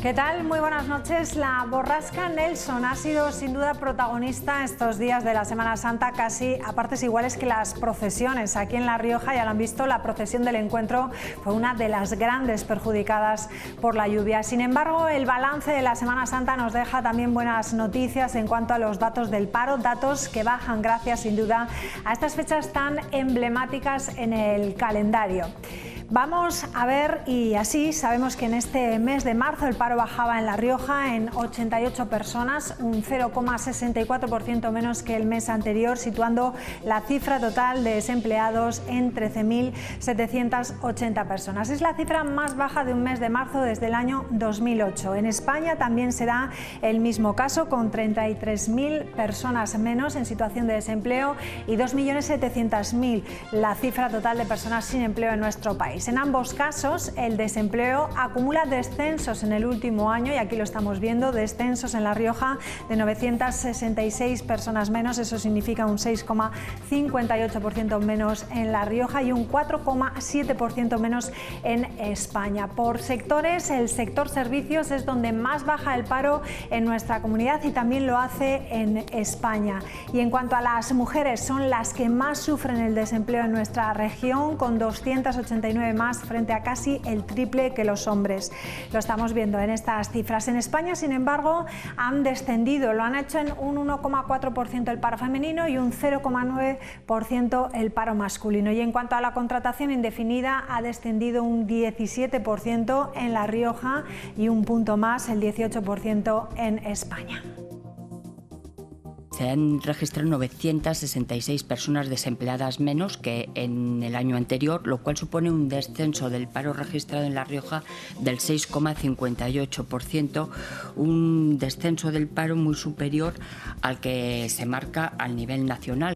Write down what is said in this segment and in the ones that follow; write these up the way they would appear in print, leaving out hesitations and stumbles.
¿Qué tal? Muy buenas noches. La borrasca Nelson ha sido sin duda protagonista estos días de la Semana Santa, casi a partes iguales que las procesiones. Aquí en La Rioja, ya lo han visto, la procesión del encuentro fue una de las grandes perjudicadas por la lluvia. Sin embargo, el balance de la Semana Santa nos deja también buenas noticias en cuanto a los datos del paro, datos que bajan gracias sin duda a estas fechas tan emblemáticas en el calendario. Vamos a ver, y así sabemos que en este mes de marzo el paro bajaba en La Rioja en 88 personas, un 0,64% menos que el mes anterior, situando la cifra total de desempleados en 13.780 personas. Es la cifra más baja de un mes de marzo desde el año 2008. En España también se da el mismo caso, con 33.000 personas menos en situación de desempleo y 2.700.000 la cifra total de personas sin empleo en nuestro país. En ambos casos, el desempleo acumula descensos en el último año, y aquí lo estamos viendo, descensos en La Rioja de 966 personas menos, eso significa un 6,58% menos en La Rioja y un 4,7% menos en España. Por sectores, el sector servicios es donde más baja el paro en nuestra comunidad y también lo hace en España. Y en cuanto a las mujeres, son las que más sufren el desempleo en nuestra región, con 289 más frente a casi el triple que los hombres. Lo estamos viendo en estas cifras. En España, sin embargo, han descendido, lo han hecho en un 1,4% el paro femenino y un 0,9% el paro masculino. Y en cuanto a la contratación indefinida, ha descendido un 17% en La Rioja y un punto más, el 18% en España. Se han registrado 966 personas desempleadas menos que en el año anterior, lo cual supone un descenso del paro registrado en La Rioja del 6,58%, un descenso del paro muy superior al que se marca al nivel nacional.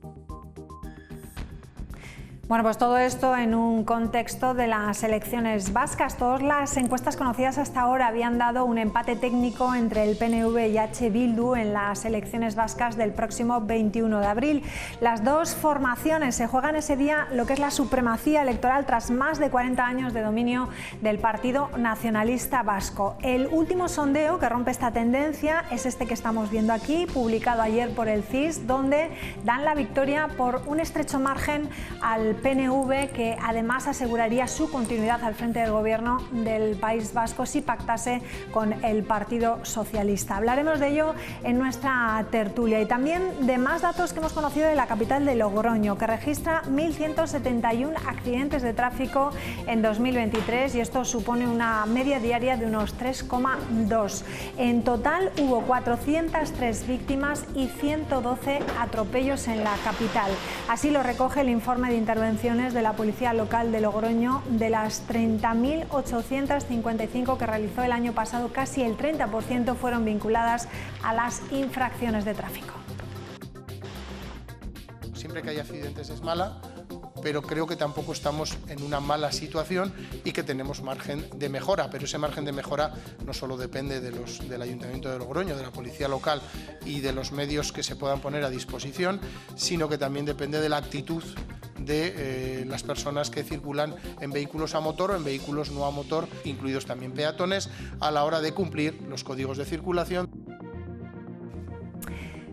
Bueno, pues todo esto en un contexto de las elecciones vascas. Todas las encuestas conocidas hasta ahora habían dado un empate técnico entre el PNV y H. Bildu en las elecciones vascas del próximo 21 de abril. Las dos formaciones se juegan ese día lo que es la supremacía electoral tras más de 40 años de dominio del Partido Nacionalista Vasco. El último sondeo que rompe esta tendencia es este que estamos viendo aquí, publicado ayer por el CIS, donde dan la victoria por un estrecho margen al PNV, que además aseguraría su continuidad al frente del gobierno del País Vasco si pactase con el Partido Socialista. Hablaremos de ello en nuestra tertulia y también de más datos que hemos conocido de la capital de Logroño, que registra 1.171 accidentes de tráfico en 2023 y esto supone una media diaria de unos 3,2. En total hubo 403 víctimas y 112 atropellos en la capital. Así lo recoge el informe de intervención de la Policía Local de Logroño. De las 30.855 que realizó el año pasado, casi el 30% fueron vinculadas a las infracciones de tráfico. Siempre que hay accidentes es mala, pero creo que tampoco estamos en una mala situación y que tenemos margen de mejora, pero ese margen de mejora no solo depende del Ayuntamiento de Logroño, de la Policía Local y de los medios que se puedan poner a disposición, sino que también depende de la actitud de las personas que circulan en vehículos a motor o en vehículos no a motor, incluidos también peatones, a la hora de cumplir los códigos de circulación.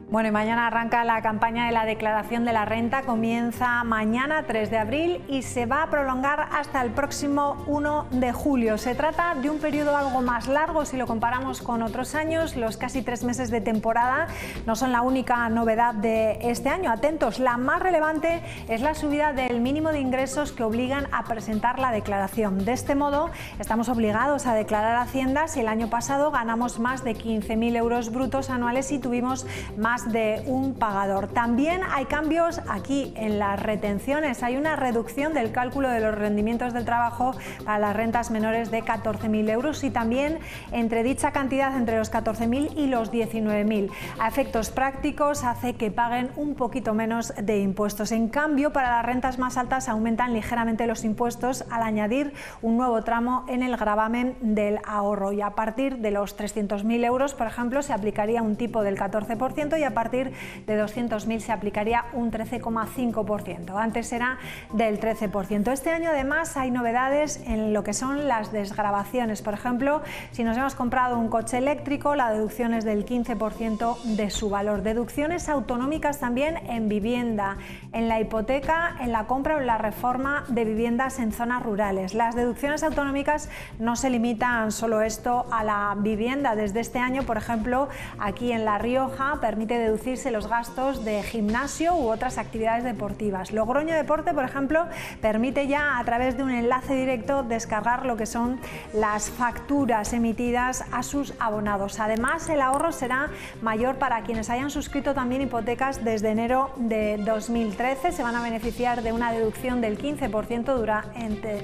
Bueno, y mañana arranca la campaña de la declaración de la renta, comienza mañana 3 de abril y se va a prolongar hasta el próximo 1 de julio. Se trata de un periodo algo más largo si lo comparamos con otros años. Los casi 3 meses de temporada no son la única novedad de este año. Atentos, la más relevante es la subida del mínimo de ingresos que obligan a presentar la declaración. De este modo, estamos obligados a declarar a Hacienda si el año pasado ganamos más de 15.000 euros brutos anuales y tuvimos más de un pagador. También hay cambios aquí en las retenciones. Hay una reducción del cálculo de los rendimientos del trabajo para las rentas menores de 14.000 euros y también entre dicha cantidad, entre los 14.000 y los 19.000. A efectos prácticos hace que paguen un poquito menos de impuestos. En cambio, para las rentas más altas aumentan ligeramente los impuestos al añadir un nuevo tramo en el gravamen del ahorro, y a partir de los 300.000 euros, por ejemplo, se aplicaría un tipo del 14% y a partir de 200.000 se aplicaría un 13,5%. Antes era del 13%. Este año además hay novedades en lo que son las desgravaciones. Por ejemplo, si nos hemos comprado un coche eléctrico, la deducción es del 15% de su valor. Deducciones autonómicas también en vivienda, en la hipoteca, en la compra o en la reforma de viviendas en zonas rurales. Las deducciones autonómicas no se limitan solo esto a la vivienda. Desde este año, por ejemplo, aquí en La Rioja permite deducirse los gastos de gimnasio u otras actividades deportivas. Logroño Deporte, por ejemplo, permite ya a través de un enlace directo descargar lo que son las facturas emitidas a sus abonados. Además, el ahorro será mayor para quienes hayan suscrito también hipotecas desde enero de 2013. Se van a beneficiar de una deducción del 15%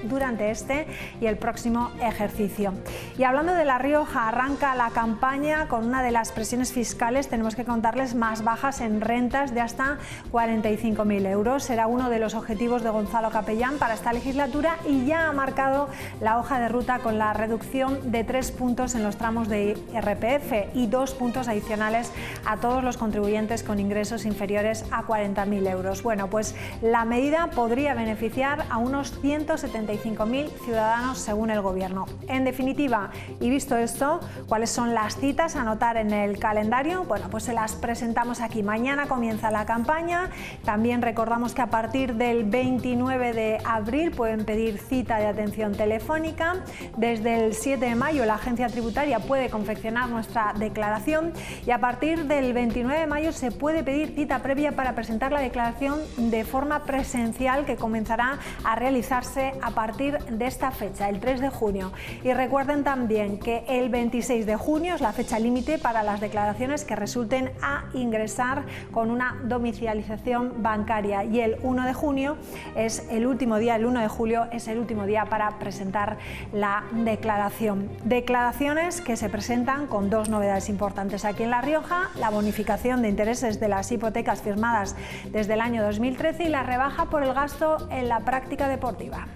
durante este y el próximo ejercicio. Y hablando de La Rioja, arranca la campaña con una de las presiones fiscales, tenemos que contarles, más bajas en rentas de hasta 45.000 euros. Será uno de los objetivos de Gonzalo Capellán para esta legislatura y ya ha marcado la hoja de ruta con la reducción de 3 puntos en los tramos de IRPF y 2 puntos adicionales a todos los contribuyentes con ingresos inferiores a 40.000 euros. Bueno, pues la medida podría beneficiar a unos 175.000 ciudadanos según el Gobierno. En definitiva, y visto esto, ¿cuáles son las citas a anotar en el calendario? Bueno, pues se las presentamos aquí. Mañana comienza la campaña. También recordamos que a partir del 29 de abril pueden pedir cita de atención telefónica. Desde el 7 de mayo la agencia tributaria puede confeccionar nuestra declaración y a partir del 29 de mayo se puede pedir cita previa para presentar la declaración de forma presencial, que comenzará a realizarse a partir de esta fecha, el 3 de junio. Y recuerden también que el 26 de junio es la fecha límite para las declaraciones que resulten a ingresar con una domiciliación bancaria y el 1 de junio es el último día, el 1 de julio es el último día para presentar la declaración. Declaraciones que se presentan con dos novedades importantes aquí en La Rioja: la bonificación de intereses de las hipotecas firmadas desde el año 2013 y la rebaja por el gasto en la práctica deportiva.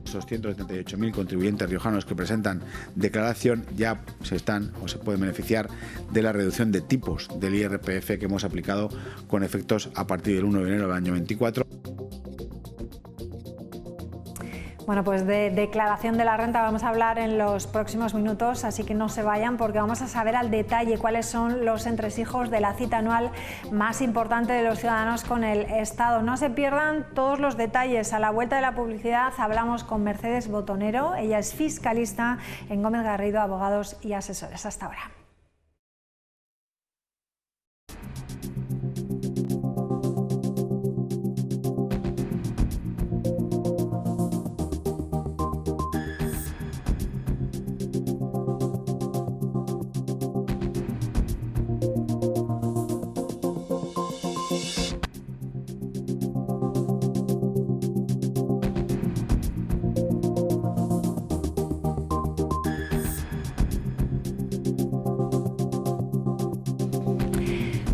Esos 178.000 contribuyentes riojanos que presentan declaración ya se pueden beneficiar de la reducción de tipos del IRPF que hemos aplicado con efectos a partir del 1 de enero del año 24. Bueno, pues de declaración de la renta vamos a hablar en los próximos minutos, así que no se vayan porque vamos a saber al detalle cuáles son los entresijos de la cita anual más importante de los ciudadanos con el Estado. No se pierdan todos los detalles. A la vuelta de la publicidad hablamos con Mercedes Botonero. Ella es fiscalista en Gómez Garrido, Abogados y Asesores. Hasta ahora.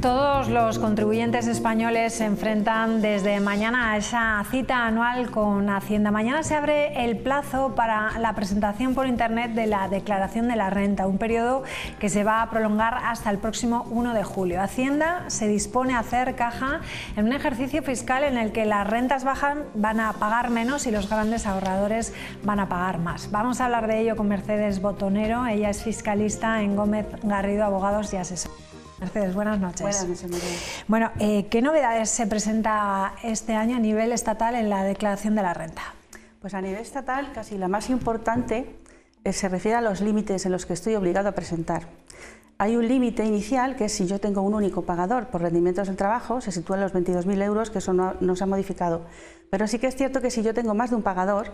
Todos los contribuyentes españoles se enfrentan desde mañana a esa cita anual con Hacienda. Mañana se abre el plazo para la presentación por Internet de la declaración de la renta, un periodo que se va a prolongar hasta el próximo 1 de julio. Hacienda se dispone a hacer caja en un ejercicio fiscal en el que las rentas bajas van a pagar menos y los grandes ahorradores van a pagar más. Vamos a hablar de ello con Mercedes Botonero. Ella es fiscalista en Gómez Garrido, Abogados y Asesores. Mercedes, buenas noches. Buenas noches, María. Bueno, ¿qué novedades se presenta este año a nivel estatal en la declaración de la renta? Pues a nivel estatal, casi la más importante se refiere a los límites en los que estoy obligado a presentar. Hay un límite inicial que es si yo tengo un único pagador por rendimientos del trabajo, se sitúa en los 22.000 euros, que eso no se ha modificado. Pero sí que es cierto que si yo tengo más de un pagador,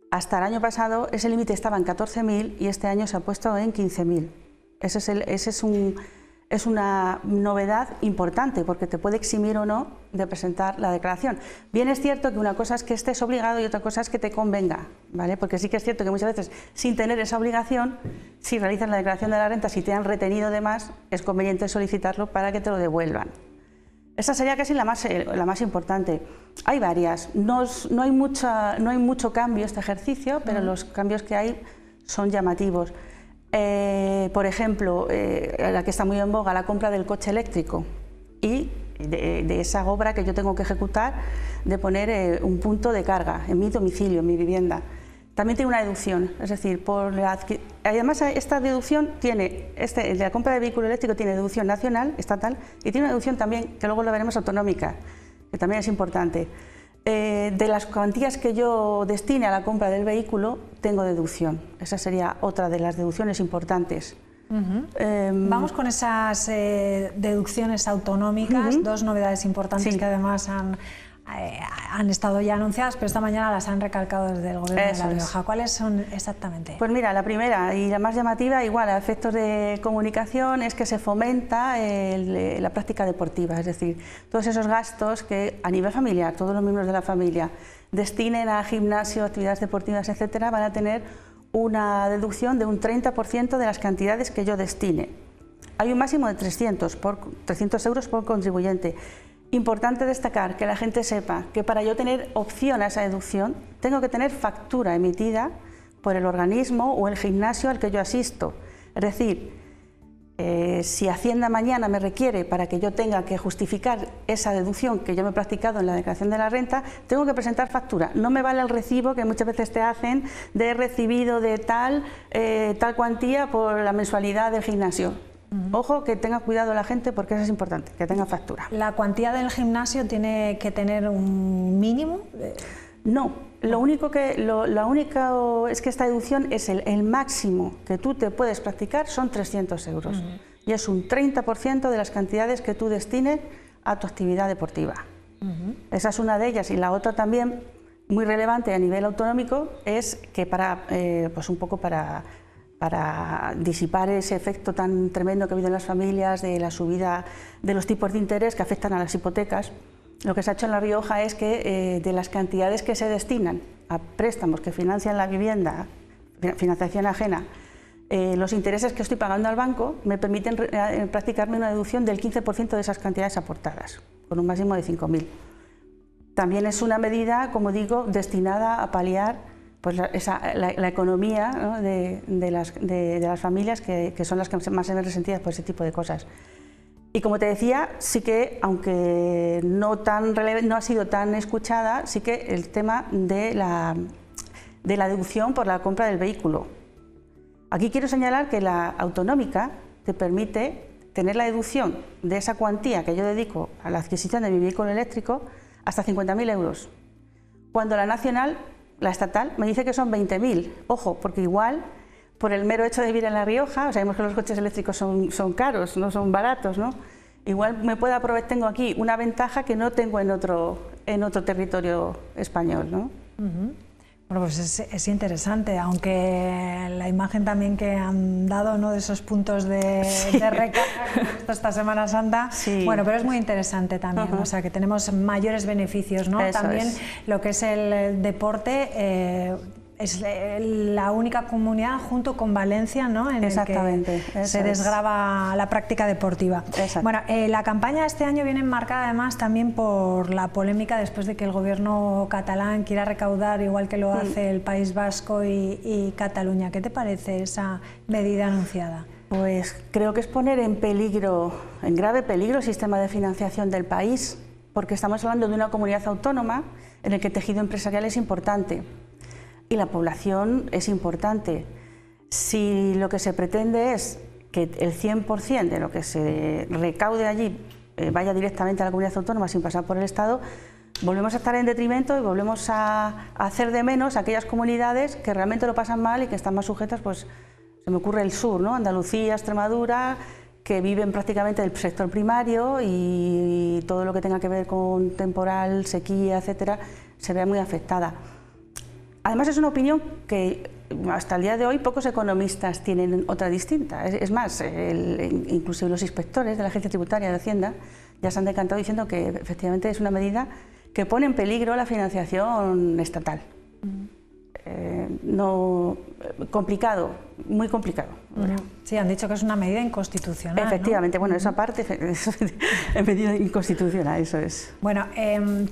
hasta el año pasado ese límite estaba en 14.000 y este año se ha puesto en 15.000. Es una novedad importante porque te puede eximir o no de presentar la declaración. Bien es cierto que una cosa es que estés obligado y otra cosa es que te convenga, ¿vale? Porque sí que es cierto que muchas veces, sin tener esa obligación, si realizas la declaración de la renta, si te han retenido de más, es conveniente solicitarlo para que te lo devuelvan. Esa sería casi la más importante. Hay varias. No hay mucho cambio este ejercicio, pero los cambios que hay son llamativos. Por ejemplo, la que está muy en boga, la compra del coche eléctrico y de esa obra que yo tengo que ejecutar de poner un punto de carga en mi domicilio, en mi vivienda. También tiene una deducción, es decir, además esta deducción tiene, la compra de vehículo eléctrico tiene deducción nacional, estatal, y tiene una deducción también, que luego lo veremos, autonómica, que también es importante. De las cuantías que yo destine a la compra del vehículo, tengo deducción. Esa sería otra de las deducciones importantes. Vamos con esas deducciones autonómicas, dos novedades importantes que además han estado ya anunciadas, pero esta mañana las han recalcado desde el Gobierno de La Rioja. ¿Cuáles son exactamente? Pues mira, la primera y la más llamativa, igual a efectos de comunicación, es que se fomenta la práctica deportiva, es decir, todos esos gastos que a nivel familiar, todos los miembros de la familia destinen a gimnasio, actividades deportivas, etcétera, van a tener una deducción de un 30% de las cantidades que yo destine. Hay un máximo de 300 euros por contribuyente. Importante destacar, que la gente sepa que para yo tener opción a esa deducción tengo que tener factura emitida por el organismo o el gimnasio al que yo asisto. Es decir, si Hacienda mañana me requiere para que yo tenga que justificar esa deducción que yo me he practicado en la declaración de la renta, tengo que presentar factura. No me vale el recibo que muchas veces te hacen de recibido de tal cuantía por la mensualidad del gimnasio. Ojo, que tenga cuidado la gente porque eso es importante, que tenga factura. ¿La cuantía del gimnasio tiene que tener un mínimo? No, lo único es que esta deducción es el máximo que tú te puedes practicar, son 300 euros. Y es un 30% de las cantidades que tú destines a tu actividad deportiva. Esa es una de ellas. Y la otra también, muy relevante a nivel autonómico, es que pues un poco para disipar ese efecto tan tremendo que ha habido en las familias de la subida de los tipos de interés que afectan a las hipotecas, lo que se ha hecho en La Rioja es que de las cantidades que se destinan a préstamos que financian la vivienda, financiación ajena, los intereses que estoy pagando al banco me permiten practicarme una deducción del 15% de esas cantidades aportadas, con un máximo de 5.000. También es una medida, como digo, destinada a paliar pues la economía, ¿no? de las familias que son las que más se ven resentidas por ese tipo de cosas. Y como te decía, sí que, aunque no ha sido tan escuchada, sí que el tema de la deducción por la compra del vehículo. Aquí quiero señalar que la autonómica te permite tener la deducción de esa cuantía que yo dedico a la adquisición de mi vehículo eléctrico hasta 50.000 euros, cuando la nacional, la estatal, me dice que son 20.000. Ojo, porque igual, por el mero hecho de vivir en La Rioja, sabemos que los coches eléctricos son caros, no son baratos, ¿no? Igual tengo aquí una ventaja que no tengo en otro territorio español, ¿no? Bueno, pues es interesante, aunque la imagen también que han dado, ¿no?, de esos puntos de recarga esta Semana Santa, bueno, pero es muy interesante también, o sea, que tenemos mayores beneficios, ¿no? Eso también es. lo que es el deporte. Es la única comunidad junto con Valencia, ¿no?, en el que se desgrava la práctica deportiva. Exacto. Bueno, la campaña este año viene enmarcada además también por la polémica después de que el gobierno catalán quiera recaudar igual que lo hace el País Vasco y Cataluña. ¿Qué te parece esa medida anunciada? Pues creo que es poner en grave peligro el sistema de financiación del país, porque estamos hablando de una comunidad autónoma en la que el tejido empresarial es importante. Y la población es importante. Si lo que se pretende es que el 100% de lo que se recaude allí vaya directamente a la comunidad autónoma sin pasar por el Estado, volvemos a estar en detrimento y volvemos a hacer de menos a aquellas comunidades que realmente lo pasan mal y que están más sujetas, pues se me ocurre el sur, ¿no? Andalucía, Extremadura, que viven prácticamente del sector primario y todo lo que tenga que ver con temporal, sequía, etcétera, se ve muy afectada. Además es una opinión que hasta el día de hoy pocos economistas tienen otra distinta. Es más, inclusive los inspectores de la Agencia Tributaria de Hacienda ya se han decantado diciendo que efectivamente es una medida que pone en peligro la financiación estatal. complicado, muy complicado. Sí, han dicho que es una medida inconstitucional. Efectivamente, ¿no? Bueno, esa parte es medida inconstitucional, eso es. Bueno,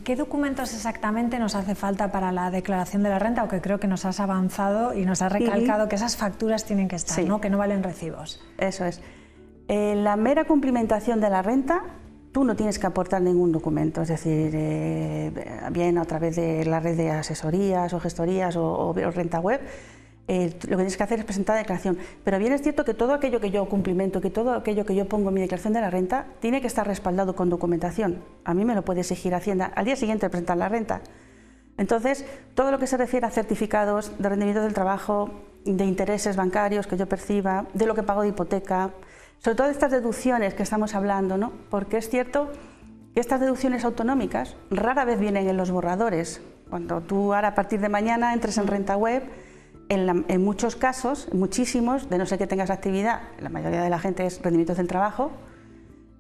¿qué documentos exactamente nos hace falta para la declaración de la renta? Aunque creo que nos has avanzado y nos has recalcado que esas facturas tienen que estar, sí, ¿no? Que no valen recibos. Eso es. La mera cumplimentación de la renta, tú no tienes que aportar ningún documento, es decir, bien a través de la red de asesorías o gestorías o renta web, lo que tienes que hacer es presentar la declaración. Pero bien es cierto que todo aquello que yo cumplimento, que todo aquello que yo pongo en mi declaración de la renta, tiene que estar respaldado con documentación. A mí me lo puede exigir Hacienda al día siguiente de presentar la renta. Entonces, todo lo que se refiere a certificados de rendimiento del trabajo, de intereses bancarios que yo perciba, de lo que pago de hipoteca, sobre todo estas deducciones que estamos hablando, ¿no? Porque es cierto que estas deducciones autonómicas rara vez vienen en los borradores. Cuando tú ahora a partir de mañana entres en renta web, en muchos casos, muchísimos, de no ser que tengas actividad, la mayoría de la gente es rendimientos del trabajo,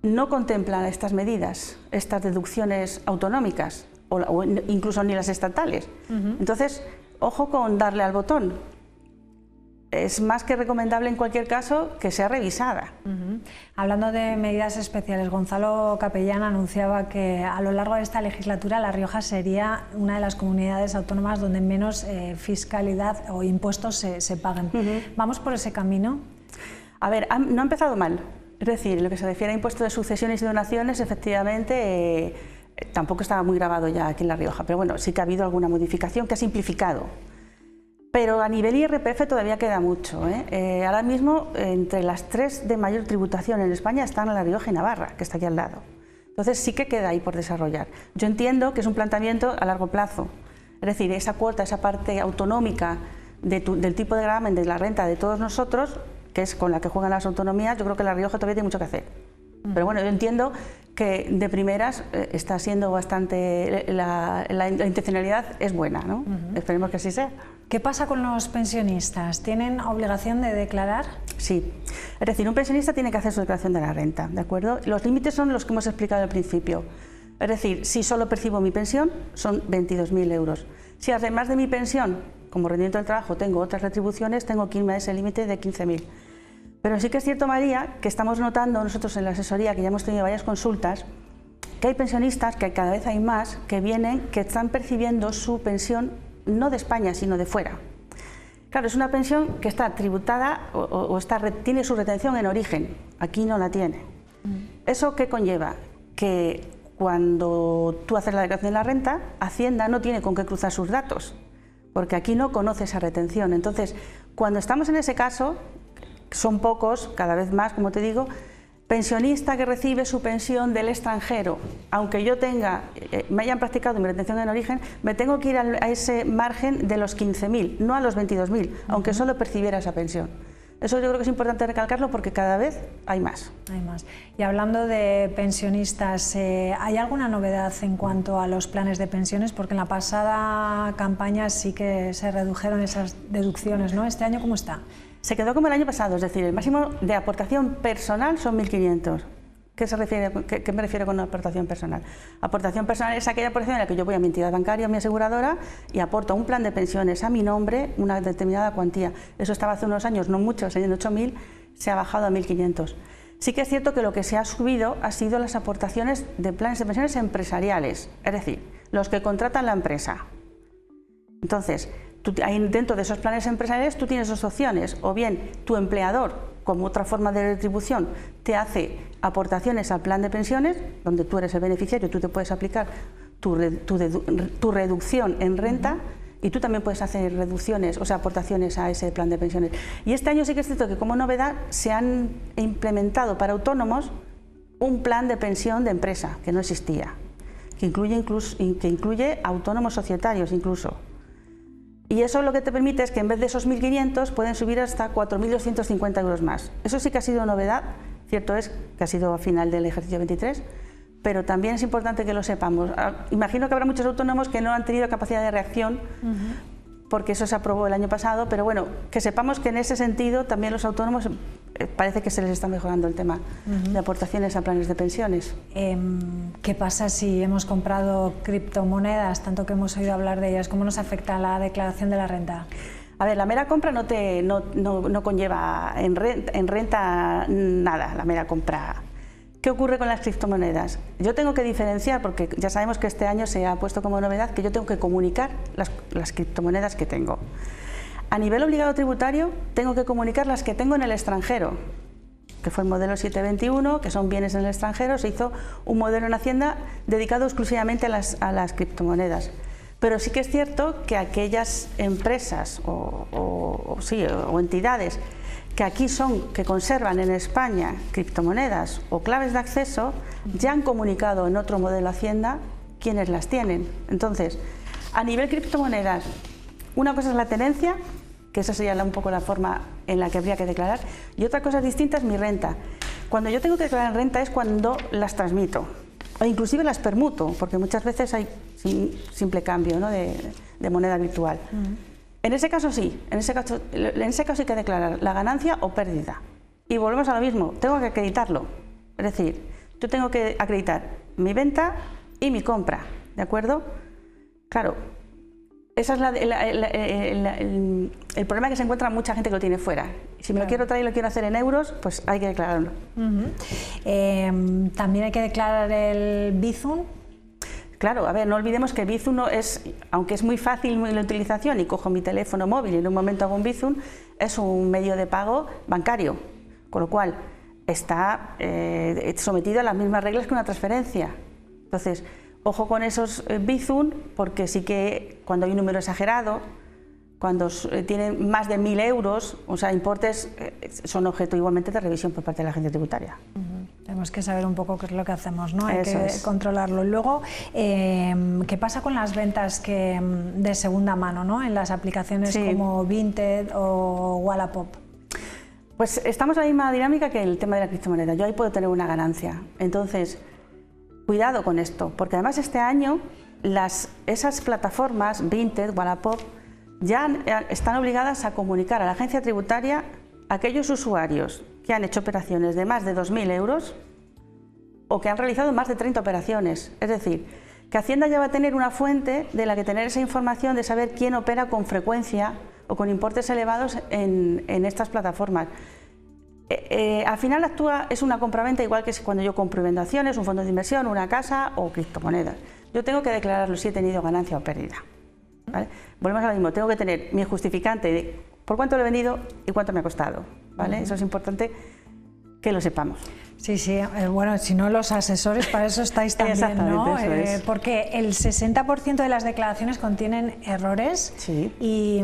no contemplan estas medidas, estas deducciones autonómicas o incluso ni las estatales. Entonces, ojo con darle al botón. Es más que recomendable en cualquier caso que sea revisada. Hablando de medidas especiales, Gonzalo Capellán anunciaba que a lo largo de esta legislatura La Rioja sería una de las comunidades autónomas donde menos fiscalidad o impuestos se paguen. ¿Vamos por ese camino? A ver, no ha empezado mal. Es decir, en lo que se refiere a impuestos de sucesiones y donaciones, efectivamente, tampoco estaba muy grabado ya aquí en La Rioja, pero bueno, sí que ha habido alguna modificación que ha simplificado. Pero a nivel IRPF todavía queda mucho, ¿eh? Ahora mismo, entre las 3 de mayor tributación en España están La Rioja y Navarra, que está aquí al lado. Entonces sí que queda ahí por desarrollar. Yo entiendo que es un planteamiento a largo plazo. Es decir, esa cuota, esa parte autonómica del tipo de gravamen de la renta de todos nosotros, que es con la que juegan las autonomías, yo creo que La Rioja todavía tiene mucho que hacer. Pero bueno, yo entiendo que de primeras está siendo bastante... La intencionalidad es buena, ¿no? Esperemos que así sea. ¿Qué pasa con los pensionistas? ¿Tienen obligación de declarar? Sí, es decir, un pensionista tiene que hacer su declaración de la renta, ¿de acuerdo? Los límites son los que hemos explicado al principio. Es decir, si solo percibo mi pensión, son 22.000 euros. Si además de mi pensión, como rendimiento del trabajo, tengo otras retribuciones, tengo que irme a ese límite de 15.000. Pero sí que es cierto, María, que estamos notando nosotros en la asesoría, que ya hemos tenido varias consultas, que hay pensionistas, que cada vez hay más, que vienen, que están percibiendo su pensión no de España, sino de fuera. Claro, es una pensión que está tributada o tiene su retención en origen, aquí no la tiene. ¿Eso qué conlleva? Que cuando tú haces la declaración de la renta, Hacienda no tiene con qué cruzar sus datos, porque aquí no conoce esa retención. Entonces, cuando estamos en ese caso, son pocos, cada vez más, como te digo, pensionista que recibe su pensión del extranjero, aunque yo me hayan practicado mi retención en origen, me tengo que ir a ese margen de los 15.000, no a los 22.000, aunque solo percibiera esa pensión. Eso yo creo que es importante recalcarlo porque cada vez hay más. Hay más. Y hablando de pensionistas, ¿hay alguna novedad en cuanto a los planes de pensiones? Porque en la pasada campaña sí que se redujeron esas deducciones, ¿no? ¿Este año cómo está? Se quedó como el año pasado, es decir, el máximo de aportación personal son 1.500. ¿Qué me refiero con aportación personal? Aportación personal es aquella aportación en la que yo voy a mi entidad bancaria o mi aseguradora y aporto un plan de pensiones a mi nombre una determinada cuantía. Eso estaba hace unos años, no mucho, en 8.000, se ha bajado a 1.500. Sí que es cierto que lo que se ha subido ha sido las aportaciones de planes de pensiones empresariales, es decir, los que contratan la empresa. Entonces, dentro de esos planes empresariales tú tienes dos opciones, o bien tu empleador, como otra forma de retribución, te hace aportaciones al plan de pensiones, donde tú eres el beneficiario, tú te puedes aplicar tu reducción en renta y tú también puedes hacer reducciones, o sea, aportaciones a ese plan de pensiones. Y este año sí que es cierto que como novedad se han implementado para autónomos un plan de pensión de empresa, que no existía, que incluye autónomos societarios incluso. Y eso lo que te permite es que en vez de esos 1.500 pueden subir hasta 4.250 euros más. Eso sí que ha sido novedad, cierto es que ha sido a final del ejercicio 23, pero también es importante que lo sepamos. Imagino que habrá muchos autónomos que no han tenido capacidad de reacción, porque eso se aprobó el año pasado, pero bueno, que sepamos que en ese sentido también los autónomos parece que se les está mejorando el tema de aportaciones a planes de pensiones. ¿Qué pasa si hemos comprado criptomonedas, tanto que hemos oído hablar de ellas? ¿Cómo nos afecta la declaración de la renta? A ver, la mera compra no conlleva en renta nada, la mera compra. ¿Qué ocurre con las criptomonedas? Yo tengo que diferenciar, porque ya sabemos que este año se ha puesto como novedad que yo tengo que comunicar las criptomonedas que tengo. A nivel obligado tributario, tengo que comunicar las que tengo en el extranjero, que fue el modelo 721, que son bienes en el extranjero. Se hizo un modelo en Hacienda dedicado exclusivamente a las criptomonedas. Pero sí que es cierto que aquellas empresas o entidades que aquí que conservan en España criptomonedas o claves de acceso, ya han comunicado en otro modelo Hacienda quienes las tienen. Entonces, a nivel criptomonedas, una cosa es la tenencia, que esa sería un poco la forma en la que habría que declarar, y otra cosa distinta es mi renta. Cuando yo tengo que declarar renta es cuando las transmito, o inclusive las permuto, porque muchas veces hay simple cambio, ¿no?, de moneda virtual. En ese caso sí, en ese caso hay que declarar la ganancia o pérdida. Y volvemos a lo mismo, tengo que acreditarlo. Es decir, yo tengo que acreditar mi venta y mi compra, ¿de acuerdo? Claro, ese es el problema que se encuentra mucha gente que lo tiene fuera. Si me lo quiero traer y lo quiero hacer en euros, pues hay que declararlo. También hay que declarar el Bizum. Claro, a ver, no olvidemos que Bizum aunque es muy fácil la utilización y cojo mi teléfono móvil y en un momento hago un Bizum, es un medio de pago bancario, con lo cual está sometido a las mismas reglas que una transferencia. Entonces, ojo con esos Bizum, porque sí que cuando hay un número exagerado, cuando tienen más de 1.000 euros, o sea, importes, son objeto igualmente de revisión por parte de la agencia tributaria. Tenemos que saber un poco qué es lo que hacemos, ¿no? Hay que controlarlo. Luego, ¿qué pasa con las ventas de segunda mano, ¿no?, en las aplicaciones como Vinted o Wallapop? Pues estamos en la misma dinámica que el tema de la criptomoneda. Yo ahí puedo tener una ganancia. Entonces, cuidado con esto, porque además este año esas plataformas, Vinted, Wallapop, ya están obligadas a comunicar a la agencia tributaria a aquellos usuarios que han hecho operaciones de más de 2.000 euros o que han realizado más de 30 operaciones. Es decir, que Hacienda ya va a tener una fuente de la que tener esa información de saber quién opera con frecuencia o con importes elevados en estas plataformas. Al final es una compraventa igual que cuando yo compro y vendo acciones, un fondo de inversión, una casa o criptomonedas. Yo tengo que declararlo si he tenido ganancia o pérdida, ¿vale? Volvemos a lo mismo, tengo que tener mi justificante de por cuánto lo he vendido y cuánto me ha costado, ¿vale? Eso es importante que lo sepamos. Sí, bueno, si no, los asesores para eso estáis también, ¿no? Porque el 60% de las declaraciones contienen errores y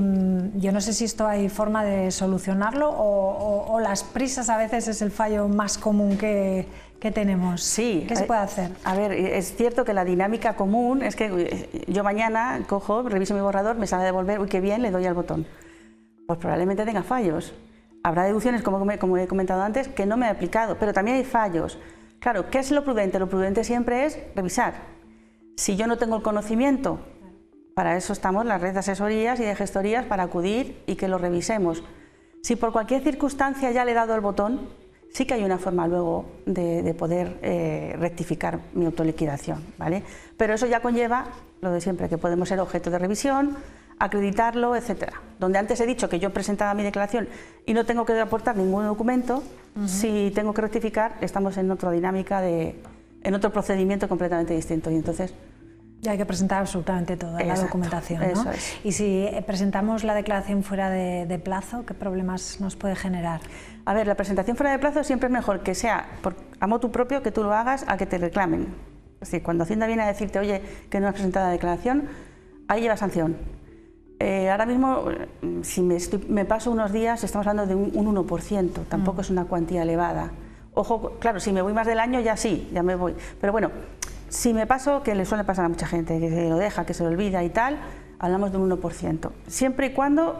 yo no sé si esto hay forma de solucionarlo o las prisas a veces es el fallo más común que tenemos. Sí. ¿Qué se puede hacer? A ver, es cierto que la dinámica común es que yo mañana cojo, reviso mi borrador, me sale a devolver, uy, qué bien, le doy al botón. Pues probablemente tenga fallos. Habrá deducciones, como he comentado antes, que no me he aplicado, pero también hay fallos. Claro, ¿qué es lo prudente? Lo prudente siempre es revisar. Si yo no tengo el conocimiento, para eso estamos la red de asesorías y de gestorías para acudir y que lo revisemos. Si por cualquier circunstancia ya le he dado el botón, sí que hay una forma luego de poder rectificar mi autoliquidación, ¿vale? Pero eso ya conlleva lo de siempre, que podemos ser objeto de revisión, acreditarlo, etcétera. Donde antes he dicho que yo presentaba mi declaración y no tengo que aportar ningún documento, si tengo que rectificar, estamos en otra dinámica, en otro procedimiento completamente distinto. Y entonces ya hay que presentar absolutamente toda la documentación, ¿no? Eso es. Y si presentamos la declaración fuera de plazo, ¿qué problemas nos puede generar? A ver, la presentación fuera de plazo siempre es mejor que sea a motu propio, que tú lo hagas, a que te reclamen. Es decir, cuando Hacienda viene a decirte, oye, que no has presentado la declaración, ahí lleva sanción. Ahora mismo, si me paso unos días, estamos hablando de un 1%, tampoco es una cuantía elevada. Ojo, claro, si me voy más del año ya sí, ya me voy. Pero bueno, si me paso, que le suele pasar a mucha gente, que se lo deja, que se lo olvida y tal, hablamos de un 1%. Siempre y cuando,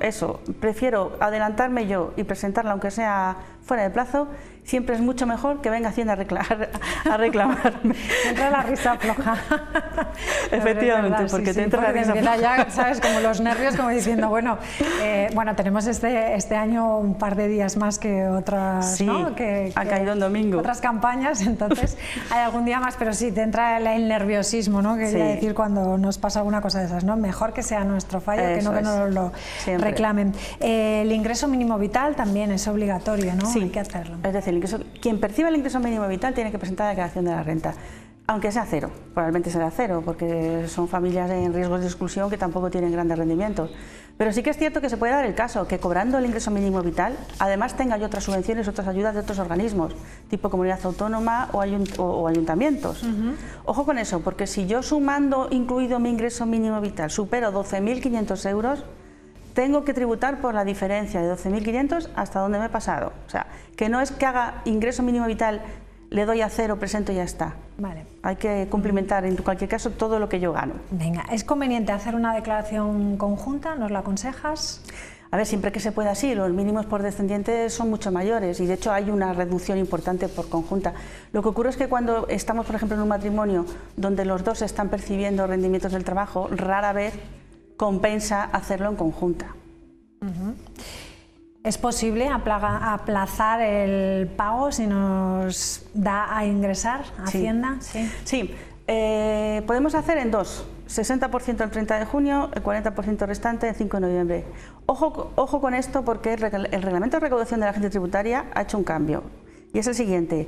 prefiero adelantarme yo y presentarla, aunque sea fuera de plazo, siempre es mucho mejor que venga Hacienda a reclamarme. Entra la risa floja. Efectivamente, verdad, porque sí, te entra la porque risa floja. ya, ¿sabes? Como los nervios, como diciendo, bueno, tenemos este año un par de días más que otras, sí, ¿no? ha caído en domingo. Otras campañas, entonces hay algún día más, pero sí, te entra el nerviosismo, ¿no? Quería decir cuando nos pasa alguna cosa de esas, ¿no? Mejor que sea nuestro fallo, que no nos lo reclamen. El ingreso mínimo vital también es obligatorio, ¿no? Sí, hay que hacerlo. Es decir, quien perciba el ingreso mínimo vital tiene que presentar la declaración de la renta, aunque sea cero, probablemente será cero, porque son familias en riesgos de exclusión que tampoco tienen grandes rendimientos. Pero sí que es cierto que se puede dar el caso que cobrando el ingreso mínimo vital, además tenga yo otras subvenciones, otras ayudas de otros organismos, tipo comunidad autónoma o ayuntamientos. Ojo con eso, porque si yo sumando, incluido mi ingreso mínimo vital, supero 12.500 euros, tengo que tributar por la diferencia de 12.500 hasta donde me he pasado. O sea, que no es que haga ingreso mínimo vital, le doy a cero, presento y ya está. Vale. Hay que cumplimentar en cualquier caso todo lo que yo gano. Venga, ¿es conveniente hacer una declaración conjunta? ¿Nos lo aconsejas? A ver, siempre que se pueda, sí, los mínimos por descendientes son mucho mayores y de hecho hay una reducción importante por conjunta. Lo que ocurre es que cuando estamos, por ejemplo, en un matrimonio donde los dos están percibiendo rendimientos del trabajo, rara vez compensa hacerlo en conjunta. ¿Es posible aplazar el pago si nos da a ingresar a Hacienda? Sí. Podemos hacer en dos, 60% el 30 de junio, el 40% restante el 5 de noviembre. Ojo con esto porque el reglamento de recaudación de la agencia tributaria ha hecho un cambio y es el siguiente.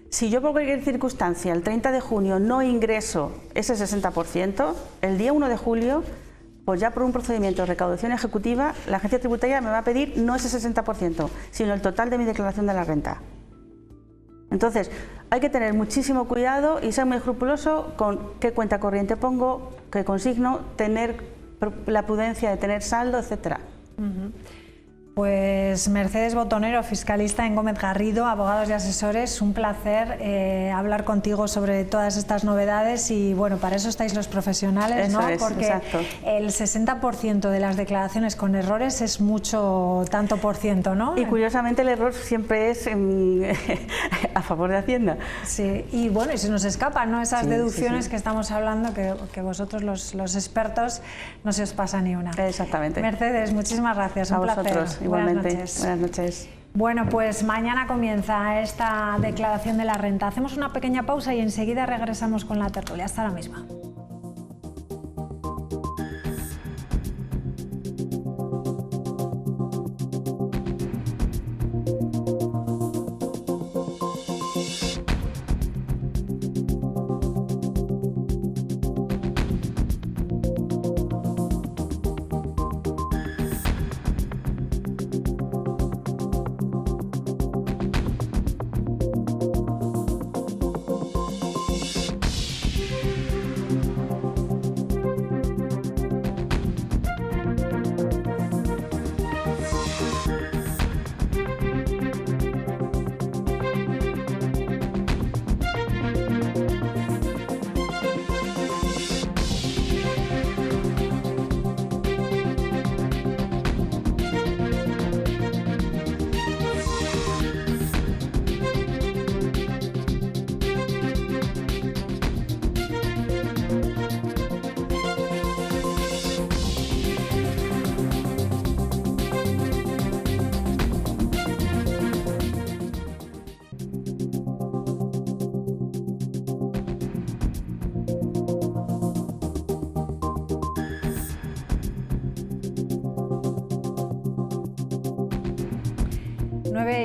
Si yo por cualquier circunstancia el 30 de junio no ingreso ese 60%, el día 1 de julio, pues ya por un procedimiento de recaudación ejecutiva, la agencia tributaria me va a pedir no ese 60%, sino el total de mi declaración de la renta. Entonces, hay que tener muchísimo cuidado y ser muy escrupuloso con qué cuenta corriente pongo, qué consigno, tener la prudencia de tener saldo, etcétera. Pues Mercedes Botonero, fiscalista en Gómez Garrido, abogados y asesores, un placer hablar contigo sobre todas estas novedades y bueno, para eso estáis los profesionales, eso ¿no? Es, porque exacto. El 60% de las declaraciones con errores es mucho, tanto por ciento, ¿no? Y curiosamente el error siempre es a favor de Hacienda. Sí, y bueno, y se nos escapan, ¿no? Esas deducciones que estamos hablando, que vosotros los expertos no se os pasa ni una. Exactamente. Mercedes, muchísimas gracias, un placer. Vosotros. Igualmente. Buenas noches. Buenas noches. Bueno, pues mañana comienza esta declaración de la renta. Hacemos una pequeña pausa y enseguida regresamos con la tertulia. Hasta la misma.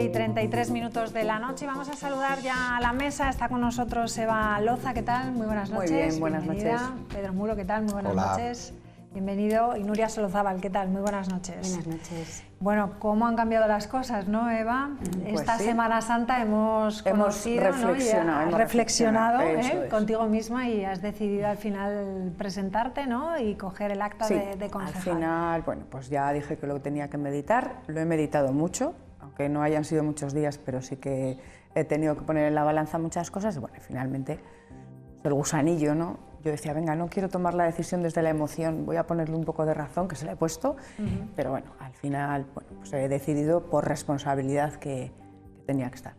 Y 33 minutos de la noche y vamos a saludar ya a la mesa. Está con nosotros Eva Loza, ¿qué tal? Muy buenas noches. Muy bien, buenas noches. Pedro Mulo, ¿qué tal? Muy buenas Hola. noches. Bienvenido. Y Nuria Solozábal, ¿qué tal? Muy buenas noches. Buenas noches. Bueno, ¿cómo han cambiado las cosas, no, Eva? Pues Esta sí. Semana Santa hemos conocido, reflexionado, ¿no? hemos reflexionado eso es. contigo misma y has decidido al final presentarte, ¿no? Y coger el acta Sí, de concejal. al final, bueno, pues ya dije que lo tenía que meditar, lo he meditado mucho, aunque no hayan sido muchos días, pero sí que he tenido que poner en la balanza muchas cosas y bueno, finalmente el gusanillo, ¿no? Yo decía, venga, no quiero tomar la decisión desde la emoción, voy a ponerle un poco de razón, que se la he puesto, pero bueno, al final bueno, pues he decidido por responsabilidad que tenía que estar.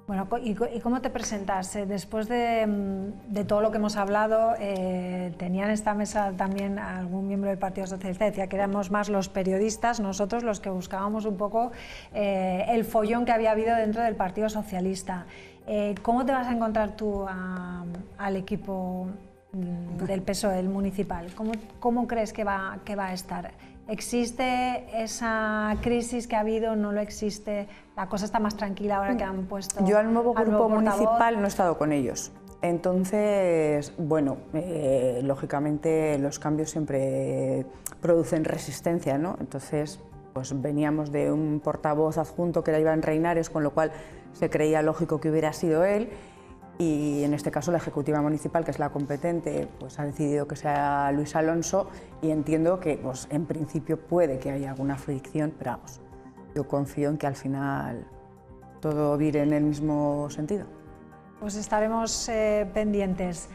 Bueno, ¿y cómo te presentas? Después de todo lo que hemos hablado, tenía en esta mesa también algún miembro del Partido Socialista, decía que éramos más los periodistas, nosotros los que buscábamos un poco el follón que había habido dentro del Partido Socialista. ¿Cómo te vas a encontrar tú al equipo del PSOE, el municipal? ¿Cómo crees que va a estar? ¿Existe esa crisis que ha habido? ¿No lo existe? ¿La cosa está más tranquila ahora que han puesto? Yo al nuevo grupo municipal no he estado con ellos. Entonces, bueno, lógicamente los cambios siempre producen resistencia, ¿no? Entonces, pues veníamos de un portavoz adjunto que era Iván Reinares, con lo cual se creía lógico que hubiera sido él. Y en este caso la Ejecutiva Municipal, que es la competente, pues ha decidido que sea Luis Alonso, y entiendo que pues, en principio puede que haya alguna fricción, pero vamos, yo confío en que al final todo vire en el mismo sentido. Pues estaremos pendientes.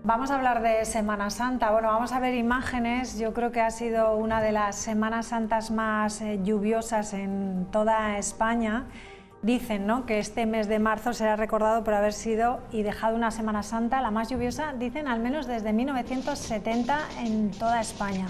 Vamos a hablar de Semana Santa. Bueno, vamos a ver imágenes. Yo creo que ha sido una de las Semanas Santas más lluviosas en toda España. Dicen, ¿no?, que este mes de marzo será recordado por haber sido y dejado una Semana Santa la más lluviosa, dicen, al menos desde 1970 en toda España.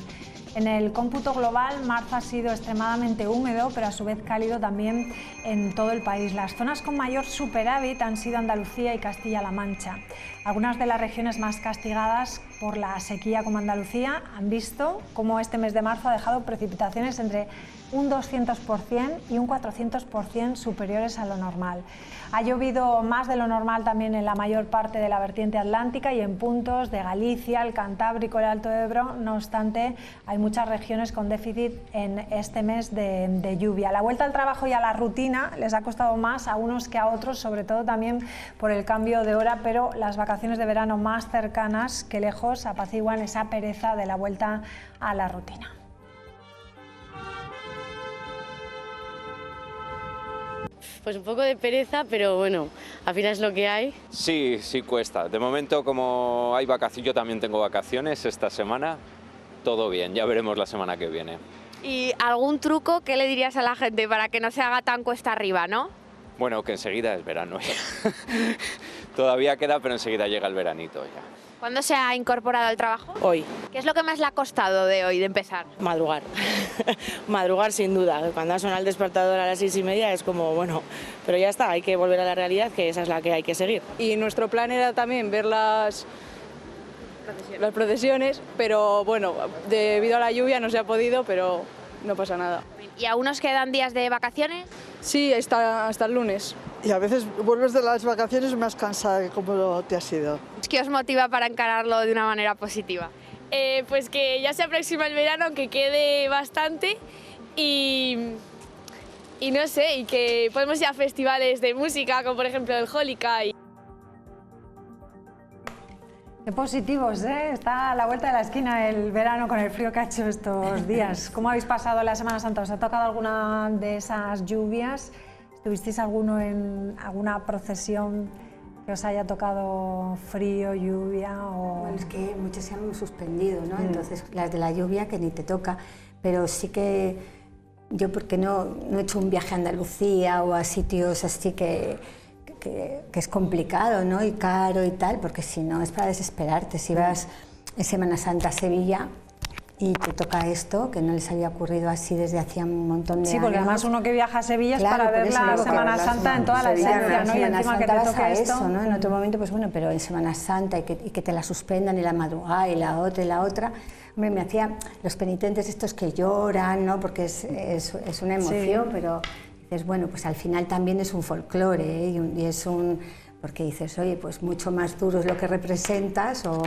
En el cómputo global, marzo ha sido extremadamente húmedo, pero a su vez cálido también en todo el país. Las zonas con mayor superávit han sido Andalucía y Castilla-La Mancha. Algunas de las regiones más castigadas por la sequía, como Andalucía, han visto cómo este mes de marzo ha dejado precipitaciones entre un 200% y un 400% superiores a lo normal. Ha llovido más de lo normal también en la mayor parte de la vertiente atlántica y en puntos de Galicia, el Cantábrico, el Alto Ebro. No obstante, hay muchas regiones con déficit en este mes de lluvia. La vuelta al trabajo y a la rutina les ha costado más a unos que a otros, sobre todo también por el cambio de hora, pero las vacaciones de verano más cercanas que lejos apaciguan esa pereza de la vuelta a la rutina. Pues un poco de pereza, pero bueno, al final es lo que hay. Sí, sí cuesta. De momento, como hay vacaciones, yo también tengo vacaciones esta semana, todo bien, ya veremos la semana que viene. ¿Y algún truco que le dirías a la gente para que no se haga tan cuesta arriba, no? Bueno, que enseguida es verano ya. Todavía queda, pero enseguida llega el veranito ya. ¿Cuándo se ha incorporado al trabajo? Hoy. ¿Qué es lo que más le ha costado de hoy, de empezar? Madrugar. Madrugar sin duda. Cuando ha sonado el despertador a las 6:30 es como, bueno, pero ya está, hay que volver a la realidad, que esa es la que hay que seguir. Y nuestro plan era también ver las procesiones, pero bueno, debido a la lluvia no se ha podido, pero no pasa nada. ¿Y aún nos quedan días de vacaciones? Sí, hasta el lunes. Y a veces vuelves de las vacaciones más cansada que como te has ido. ¿Qué os motiva para encararlo de una manera positiva? Pues que ya se aproxima el verano, que quede bastante y no sé, y que podemos ir a festivales de música, como por ejemplo el Jólica. Qué positivos, ¿eh? Está a la vuelta de la esquina el verano con el frío que ha hecho estos días. ¿Cómo habéis pasado la Semana Santa? ¿Os ha tocado alguna de esas lluvias? ¿Tuvisteis alguna procesión que os haya tocado frío, lluvia? O... Bueno, es que muchas se han suspendido, ¿no? Entonces, las de la lluvia que ni te toca, pero sí que yo, porque no he hecho un viaje a Andalucía o a sitios así que es complicado, ¿no? Y caro y tal, porque si no es para desesperarte. Si vas en Semana Santa a Sevilla y te toca esto, que no les había ocurrido así desde hacía un montón de años. Sí, porque además uno que viaja a Sevilla es claro, para ver la Semana Santa en toda la esencia, ¿no? Y encima que te toque esto, ¿no? En otro momento, pues bueno, pero en Semana Santa y que te la suspendan y la madrugada y la otra, hombre, me hacía los penitentes estos que lloran, ¿no? Porque es una emoción, sí. Pero dices, bueno, pues al final también es un folclore, ¿eh? Y es un... Porque dices, oye, pues mucho más duro es lo que representas, o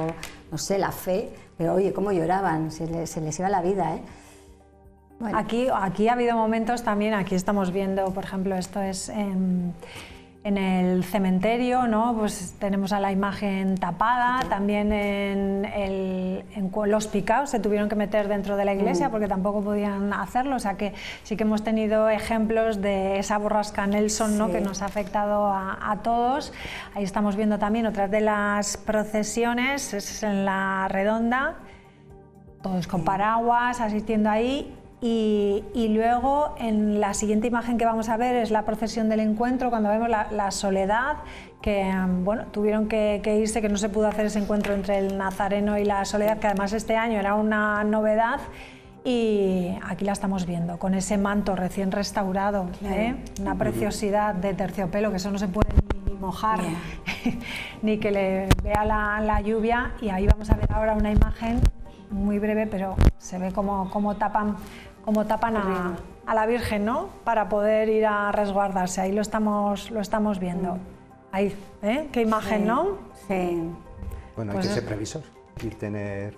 no sé, la fe, pero oye, cómo lloraban, se les iba la vida, ¿eh? Bueno. Aquí ha habido momentos también, aquí estamos viendo, por ejemplo, esto es en el cementerio, ¿no? Pues tenemos a la imagen tapada, también en los picaos se tuvieron que meter dentro de la iglesia porque tampoco podían hacerlo, o sea que sí que hemos tenido ejemplos de esa borrasca Nelson, ¿no? Que nos ha afectado a todos. Ahí estamos viendo también otras de las procesiones, es en la Redonda, todos con paraguas asistiendo ahí. Y luego en la siguiente imagen que vamos a ver es la procesión del encuentro, cuando vemos la soledad, que bueno, tuvieron que irse, que no se pudo hacer ese encuentro entre el Nazareno y la soledad, que además este año era una novedad. Y aquí la estamos viendo, con ese manto recién restaurado, una preciosidad de terciopelo, que eso no se puede ni mojar, ni que le vea la lluvia. Y ahí vamos a ver ahora una imagen muy breve, pero se ve cómo tapan a la Virgen, ¿no? Para poder ir a resguardarse. Ahí lo estamos viendo. Ahí, qué imagen, ¿no? Sí. Bueno, Pues hay que ser previsor y tener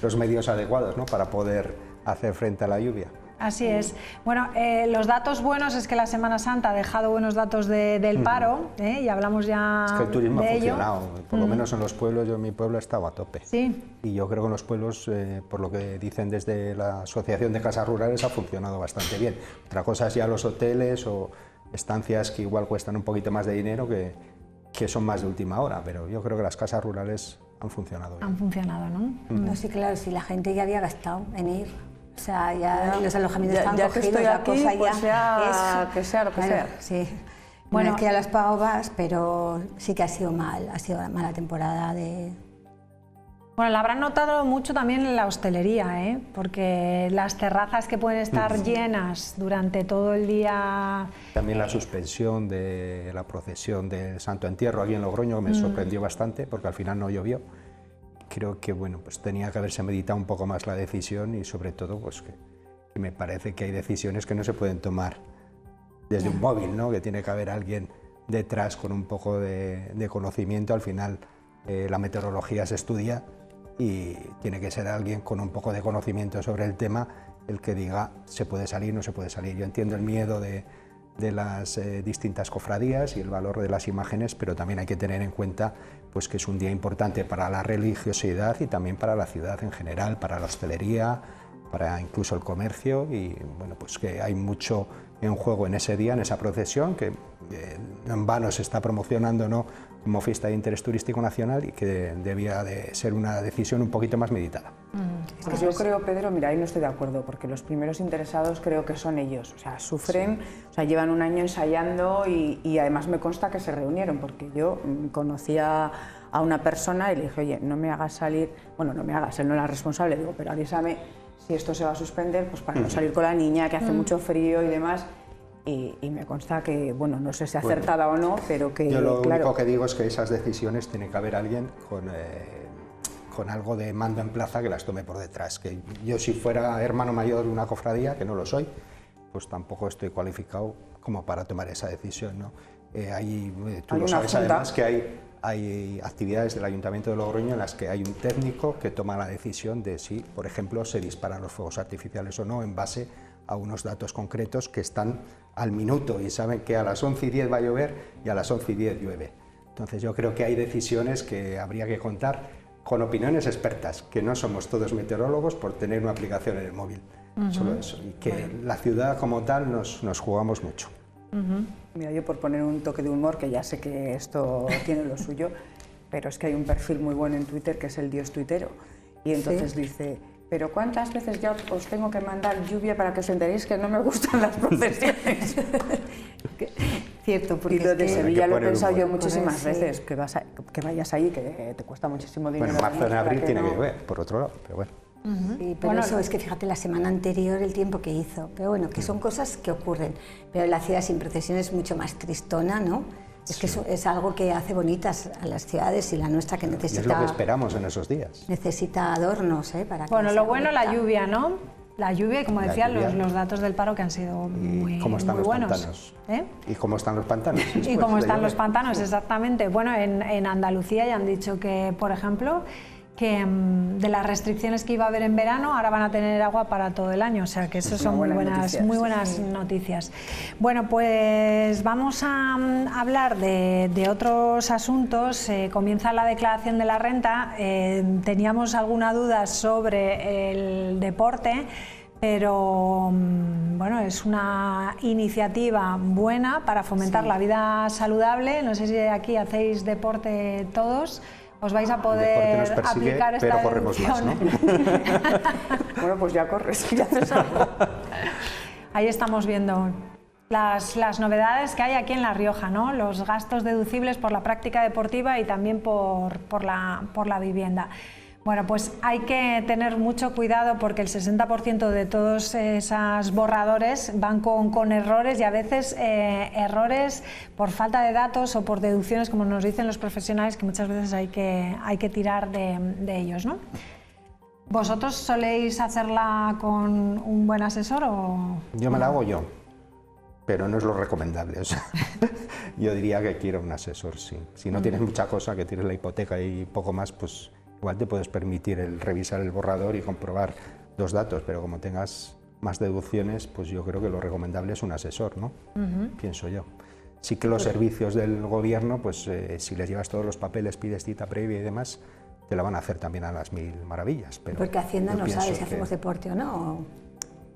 los medios adecuados, ¿no? Para poder hacer frente a la lluvia. Así es. Bueno, los datos buenos es que la Semana Santa ha dejado buenos datos del paro, y hablamos ya Es que el turismo ha de ello. funcionado, por lo menos en los pueblos. Yo en mi pueblo he estado a tope. Sí. Y yo creo que en los pueblos, por lo que dicen desde la Asociación de Casas Rurales, ha funcionado bastante bien. Otra cosa es ya los hoteles o estancias que igual cuestan un poquito más de dinero, que son más de última hora, pero yo creo que las casas rurales han funcionado bien. Han funcionado, ¿no? No, sí, claro, sí, la gente ya había gastado en ir. O sea, ya los alojamientos están ya cogidos, que estoy la aquí, cosa pues ya que sea lo que sea. Sí. Bueno, Bueno, es que ya las pago vas, pero sí que ha sido mala temporada de... Bueno, la habrán notado mucho también en la hostelería, porque las terrazas que pueden estar llenas durante todo el día... También la suspensión de la procesión del Santo Entierro aquí en Logroño me sorprendió bastante, porque al final no llovió. Creo que bueno, pues tenía que haberse meditado un poco más la decisión, y sobre todo pues que me parece que hay decisiones que no se pueden tomar desde un móvil, ¿no? Que tiene que haber alguien detrás con un poco de conocimiento. Al final la meteorología se estudia y tiene que ser alguien con un poco de conocimiento sobre el tema el que diga se puede salir, no se puede salir. Yo entiendo el miedo de las distintas cofradías y el valor de las imágenes, pero también hay que tener en cuenta pues que es un día importante para la religiosidad y también para la ciudad en general, para la hostelería, para incluso el comercio, y bueno, pues que hay mucho en juego en ese día, en esa procesión, que en vano se está promocionando, ¿no?, como fiesta de interés turístico nacional, y que debía de ser una decisión un poquito más meditada. Pues yo creo, Pedro, mira, ahí no estoy de acuerdo, porque los primeros interesados creo que son ellos. O sea, sufren, o sea, llevan un año ensayando y además me consta que se reunieron, porque yo conocía a una persona y le dije, oye, no me hagas salir, bueno, no me hagas, él no era responsable, digo, pero avísame si esto se va a suspender, pues para no salir con la niña, que hace mucho frío y demás. Y me consta que, bueno, no sé si acertada o no, pero que... Yo lo claro, único que digo es que esas decisiones tiene que haber alguien con algo de mando en plaza que las tome por detrás. Que yo, si fuera hermano mayor de una cofradía, que no lo soy, pues tampoco estoy cualificado como para tomar esa decisión, ¿no? Tú lo sabes además que hay actividades del Ayuntamiento de Logroño en las que hay un técnico que toma la decisión de si, por ejemplo, se disparan los fuegos artificiales o no, en base a unos datos concretos que están al minuto, y saben que a las 11:10 va a llover y a las 11:10 llueve. Entonces yo creo que hay decisiones que habría que contar con opiniones expertas, que no somos todos meteorólogos por tener una aplicación en el móvil, solo eso, y que la ciudad como tal nos jugamos mucho. Mira, yo por poner un toque de humor, que ya sé que esto tiene lo suyo, pero es que hay un perfil muy bueno en Twitter que es el Dios Tuitero, y entonces dice, pero ¿cuántas veces ya os tengo que mandar lluvia para que os enteréis que no me gustan las procesiones? Cierto, porque y lo de Sevilla lo he pensado yo muchísimas Pues, veces, que vayas ahí, que te cuesta muchísimo dinero. Bueno, marzo en abril tiene que llover, por otro lado, pero bueno. Sí, pero bueno, eso es que fíjate la semana anterior el tiempo que hizo, pero bueno, que son cosas que ocurren, pero la ciudad sin procesión es mucho más tristona, ¿no? Es que eso es algo que hace bonitas a las ciudades, y la nuestra que necesita... Y es lo que esperamos en esos días. Necesita adornos, para que Bueno, sea lo bueno, bonita. la lluvia, ¿no? La lluvia, y como decían los datos del paro, que han sido muy, ¿Cómo están muy los buenos. pantanos? ¿Eh? ¿Y cómo están los pantanos? Y cómo están los pantanos, exactamente. Bueno, en Andalucía ya han dicho que, por ejemplo, que de las restricciones que iba a haber en verano, ahora van a tener agua para todo el año, o sea que eso son muy buenas noticias. Bueno, pues vamos a hablar de otros asuntos. Comienza la declaración de la renta. Teníamos alguna duda sobre el deporte, pero bueno, es una iniciativa buena para fomentar la vida saludable. No sé si aquí hacéis deporte todos. os vais a El poder deporte nos persigue, aplicar esta pero corremos más, ¿no? Bueno, pues ya corres, ya haces algo. Ahí estamos viendo las novedades que hay aquí en La Rioja, ¿no? Los gastos deducibles por la práctica deportiva y también por la vivienda. Bueno, pues hay que tener mucho cuidado porque el 60% de todos esos borradores van con errores y a veces errores por falta de datos o por deducciones, como nos dicen los profesionales, que muchas veces hay que tirar de ellos, ¿no? ¿Vosotros soléis hacerla con un buen asesor o...? Yo me la hago yo, pero no es lo recomendable. O sea, yo diría que quiero un asesor, sí. Si no tienes mucha cosa, que tienes la hipoteca y poco más, pues igual te puedes permitir el revisar el borrador y comprobar los datos, pero como tengas más deducciones, pues yo creo que lo recomendable es un asesor, ¿no? Pienso yo. Sí que los servicios del gobierno, pues si les llevas todos los papeles, pides cita previa y demás, te la van a hacer también a las mil maravillas. Pero porque Hacienda no sabe si hacemos deporte o no.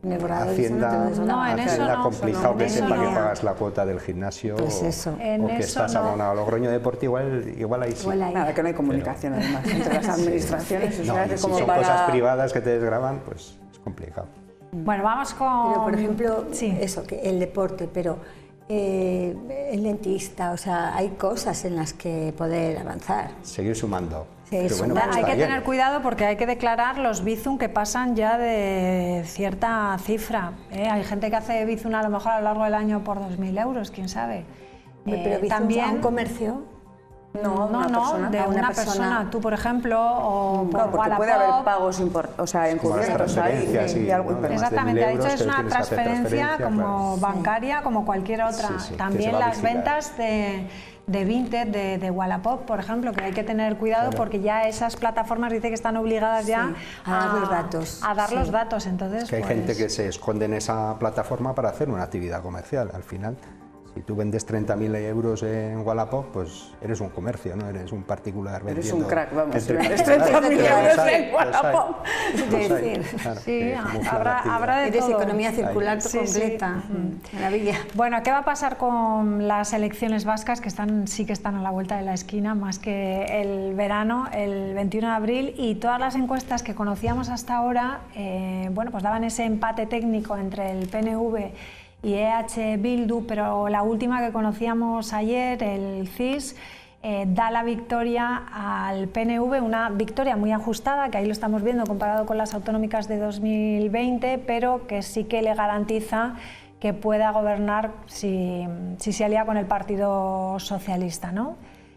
En el borrador Hacienda, Hacienda complicado que sepa que pagas la cuota del gimnasio pues eso. o que estás abonado a Logroño Deporte, igual ahí sí. Nada, que no hay comunicación además entre las administraciones. No, si son cosas privadas que te desgravan, pues es complicado. Bueno, vamos con... Pero, por ejemplo, eso, que el deporte, pero el dentista, o sea, hay cosas en las que poder avanzar. Seguir sumando. Bueno, hay que tener cuidado porque hay que declarar los bizum que pasan ya de cierta cifra. Hay gente que hace bizum a lo mejor a lo largo del año por 2.000 euros, quién sabe. Pero también a un comercio. No, de una persona. Tú, por ejemplo, o por porque puede haber pagos encubiertos ahí de algo importante. Exactamente, ha dicho es una transferencia como bancaria, como cualquier otra. También las ventas de Vinted, de Wallapop, por ejemplo, que hay que tener cuidado porque ya esas plataformas dice que están obligadas ya a dar los datos. A dar los datos, entonces. Que hay gente que se esconde en esa plataforma para hacer una actividad comercial. Al final, si tú vendes 30.000 euros en Wallapop, pues eres un comercio, no eres un particular vendiendo. Eres un crack, vamos, si vendes 30.000 euros en Wallapop. Sí, habrá de eres todo. Economía circular completa. Maravilla. Bueno, ¿qué va a pasar con las elecciones vascas que sí que están a la vuelta de la esquina, más que el verano, el 21 de abril, y todas las encuestas que conocíamos hasta ahora, bueno, pues daban ese empate técnico entre el PNV y EH Bildu, pero la última que conocíamos ayer, el CIS, da la victoria al PNV, una victoria muy ajustada, que ahí lo estamos viendo comparado con las autonómicas de 2020, pero que sí que le garantiza que pueda gobernar si se alía con el Partido Socialista, ¿no?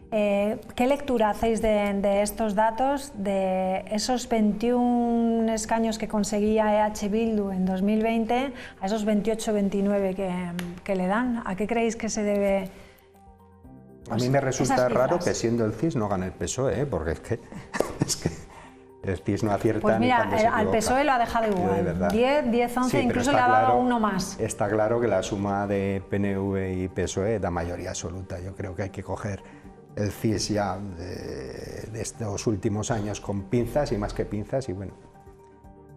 ¿Qué lectura hacéis de estos datos, de esos 21 escaños que conseguía EH Bildu en 2020 a esos 28-29 que le dan? ¿A qué creéis que se debe? A mí me resulta raro que siendo el CIS no gane el PSOE, porque es que el CIS no acierta. Pues mira, ni cuando se al PSOE lo ha dejado igual, 10, 11, incluso le ha dado uno más. Está claro que la suma de PNV y PSOE da mayoría absoluta. Yo creo que hay que coger el CIS ya de estos últimos años con pinzas y más que pinzas, y bueno,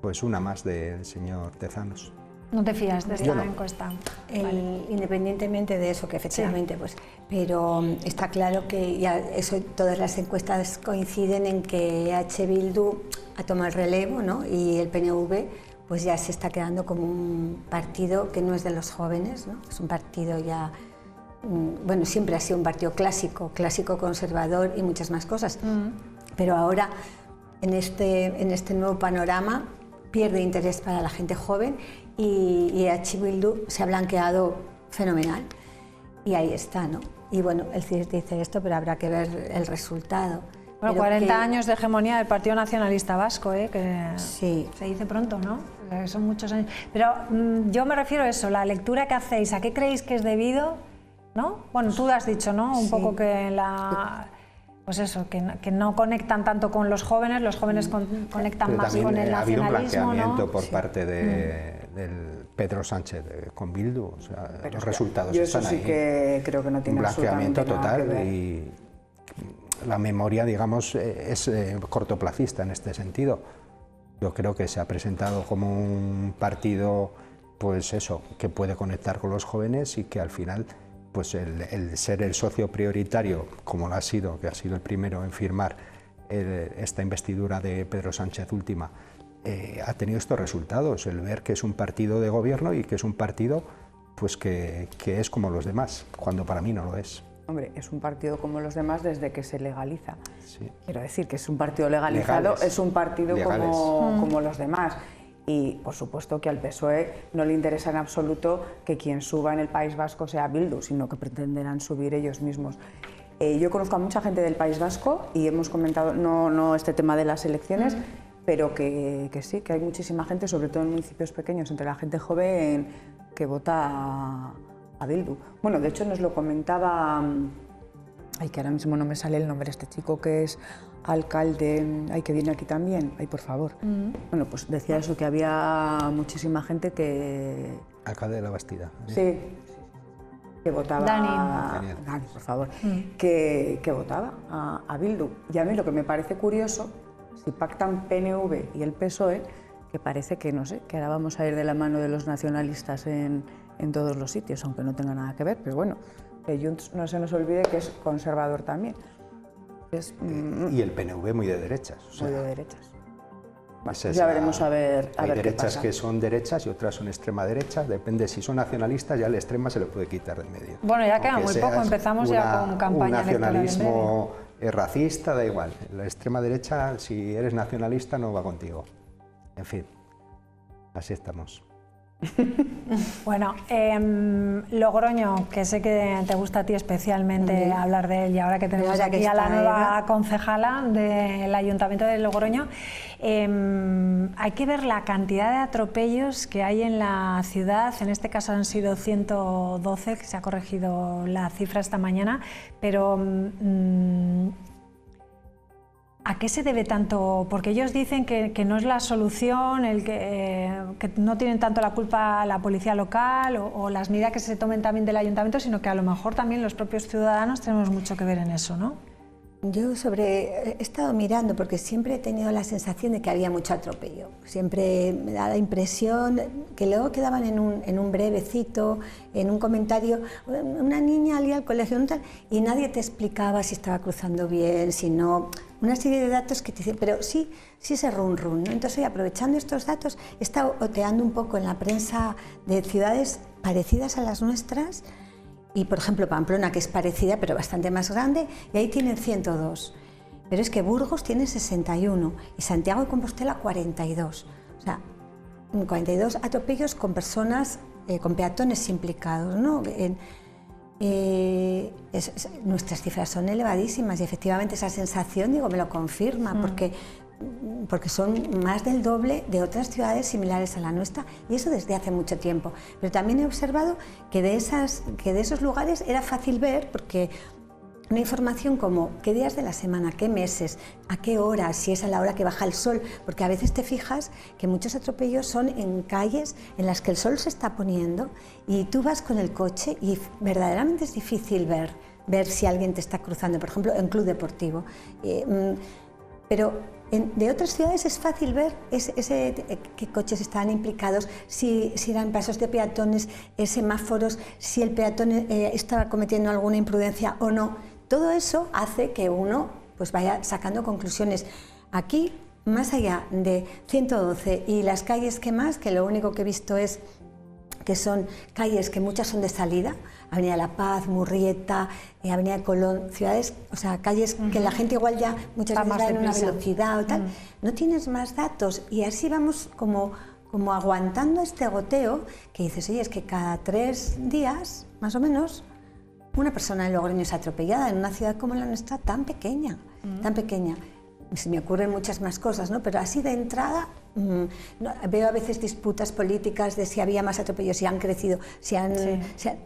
pues una más del señor Tezanos. ¿No te fías de esta encuesta? Independientemente de eso, que efectivamente, pues, pero está claro que ya eso, todas las encuestas coinciden en que EH Bildu ha tomado el relevo, ¿no? Y el PNV pues ya se está quedando como un partido que no es de los jóvenes, ¿no? Es un partido ya... Bueno, siempre ha sido un partido clásico conservador y muchas más cosas, pero ahora en este nuevo panorama pierde interés para la gente joven y EH Bildu se ha blanqueado fenomenal y ahí está, ¿no? Y bueno, el CIS dice esto, pero habrá que ver el resultado. Bueno, 40 años de hegemonía del Partido Nacionalista Vasco, que sí. Se dice pronto, ¿no? Son muchos años. Pero yo me refiero a eso, la lectura que hacéis, ¿a qué creéis que es debido? ¿No? Bueno, tú has dicho, ¿no? Un poco que pues eso, que no conectan tanto con los jóvenes conectan más con el nacionalismo, ha habido un blanqueamiento ¿no? por parte del Pedro Sánchez con Bildu, o sea, los resultados están ahí. Yo eso sí que creo que no tiene un blanqueamiento total total y la memoria, digamos, es cortoplacista en este sentido. Yo creo que se ha presentado como un partido, pues eso, que puede conectar con los jóvenes y que al final pues el ser el socio prioritario, como lo ha sido, que ha sido el primero en firmar esta investidura de Pedro Sánchez última ha tenido estos resultados, el ver que es un partido de gobierno y que es un partido pues que es como los demás, cuando para mí no lo es. Hombre, es un partido como los demás desde que se legaliza. Sí. Quiero decir que es un partido legalizado, es un partido como los demás. Y por supuesto que al PSOE no le interesa en absoluto que quien suba en el País Vasco sea Bildu, sino que pretenderán subir ellos mismos. Yo conozco a mucha gente del País Vasco y hemos comentado, no este tema de las elecciones, pero que sí, que hay muchísima gente, sobre todo en municipios pequeños, entre la gente joven, que vota a Bildu. Bueno, de hecho nos lo comentaba, que ahora mismo no me sale el nombre, este chico que es alcalde, que viene aquí también, por favor. Bueno, pues decía eso, que había muchísima gente que... Alcalde de La Bastida. Sí, que votaba... Dani, por favor. Que votaba a Bildu. Y a mí lo que me parece curioso, si pactan PNV y el PSOE, que parece que, no sé, que ahora vamos a ir de la mano de los nacionalistas en todos los sitios, aunque no tenga nada que ver, pero bueno, que Junts no se nos olvide que es conservador también. Y el PNV muy de derechas. Muy de derechas. Ya veremos a ver hay derechas qué pasa. Que son derechas y otras son extrema derecha, depende si son nacionalistas, ya la extrema se le puede quitar del medio. Bueno, ya queda muy poco, empezamos ya con campaña electoral. Un nacionalismo racista, da igual, la extrema derecha, si eres nacionalista, no va contigo. En fin, así estamos. Bueno, Logroño, que sé que te gusta a ti especialmente hablar de él, y ahora que tenemos aquí a la nueva concejala del Ayuntamiento de Logroño, hay que ver la cantidad de atropellos que hay en la ciudad. En este caso han sido 112, que se ha corregido la cifra esta mañana, pero ¿a qué se debe tanto? Porque ellos dicen que no es la solución, que no tienen tanto la culpa la policía local o las medidas que se tomen también del ayuntamiento, sino que a lo mejor también los propios ciudadanos tenemos mucho que ver en eso, ¿no? Yo he estado mirando porque siempre he tenido la sensación de que había mucho atropello. Siempre me da la impresión que luego quedaban en un brevecito, en un comentario, una niña al ir al colegio y nadie te explicaba si estaba cruzando bien, si no, una serie de datos que te dicen, pero sí ese run, ¿no? Entonces hoy, aprovechando estos datos, he estado oteando un poco en la prensa de ciudades parecidas a las nuestras. Y, por ejemplo, Pamplona, que es parecida, pero bastante más grande, y ahí tienen 102. Pero es que Burgos tiene 61 y Santiago de Compostela 42. O sea, 42 atropellos con personas, con peatones implicados, ¿no? Nuestras cifras son elevadísimas y efectivamente esa sensación, me lo confirma, porque son más del doble de otras ciudades similares a la nuestra, y eso desde hace mucho tiempo. Pero también he observado que de esos lugares era fácil ver, porque una información como qué días de la semana, qué meses, a qué hora, si es a la hora que baja el sol, porque a veces te fijas que muchos atropellos son en calles en las que el sol se está poniendo y tú vas con el coche y verdaderamente es difícil ver si alguien te está cruzando, por ejemplo, en club deportivo. Pero de otras ciudades es fácil ver qué coches están implicados, si eran pasos de peatones, semáforos, si el peatón estaba cometiendo alguna imprudencia o no. Todo eso hace que uno pues vaya sacando conclusiones. Aquí, más allá de 112 y las calles que lo único que he visto es que son calles que muchas son de salida, Avenida La Paz, Murrieta, Avenida de Colón, ciudades, o sea, calles que la gente igual ya muchas veces va en una velocidad o tal, no tienes más datos y así vamos como aguantando este goteo que dices, oye, es que cada 3 días, más o menos, una persona en Logroño es atropellada en una ciudad como la nuestra tan pequeña, tan pequeña. Se me ocurren muchas más cosas, ¿no? Pero así de entrada veo a veces disputas políticas de si había más atropellos, si han crecido,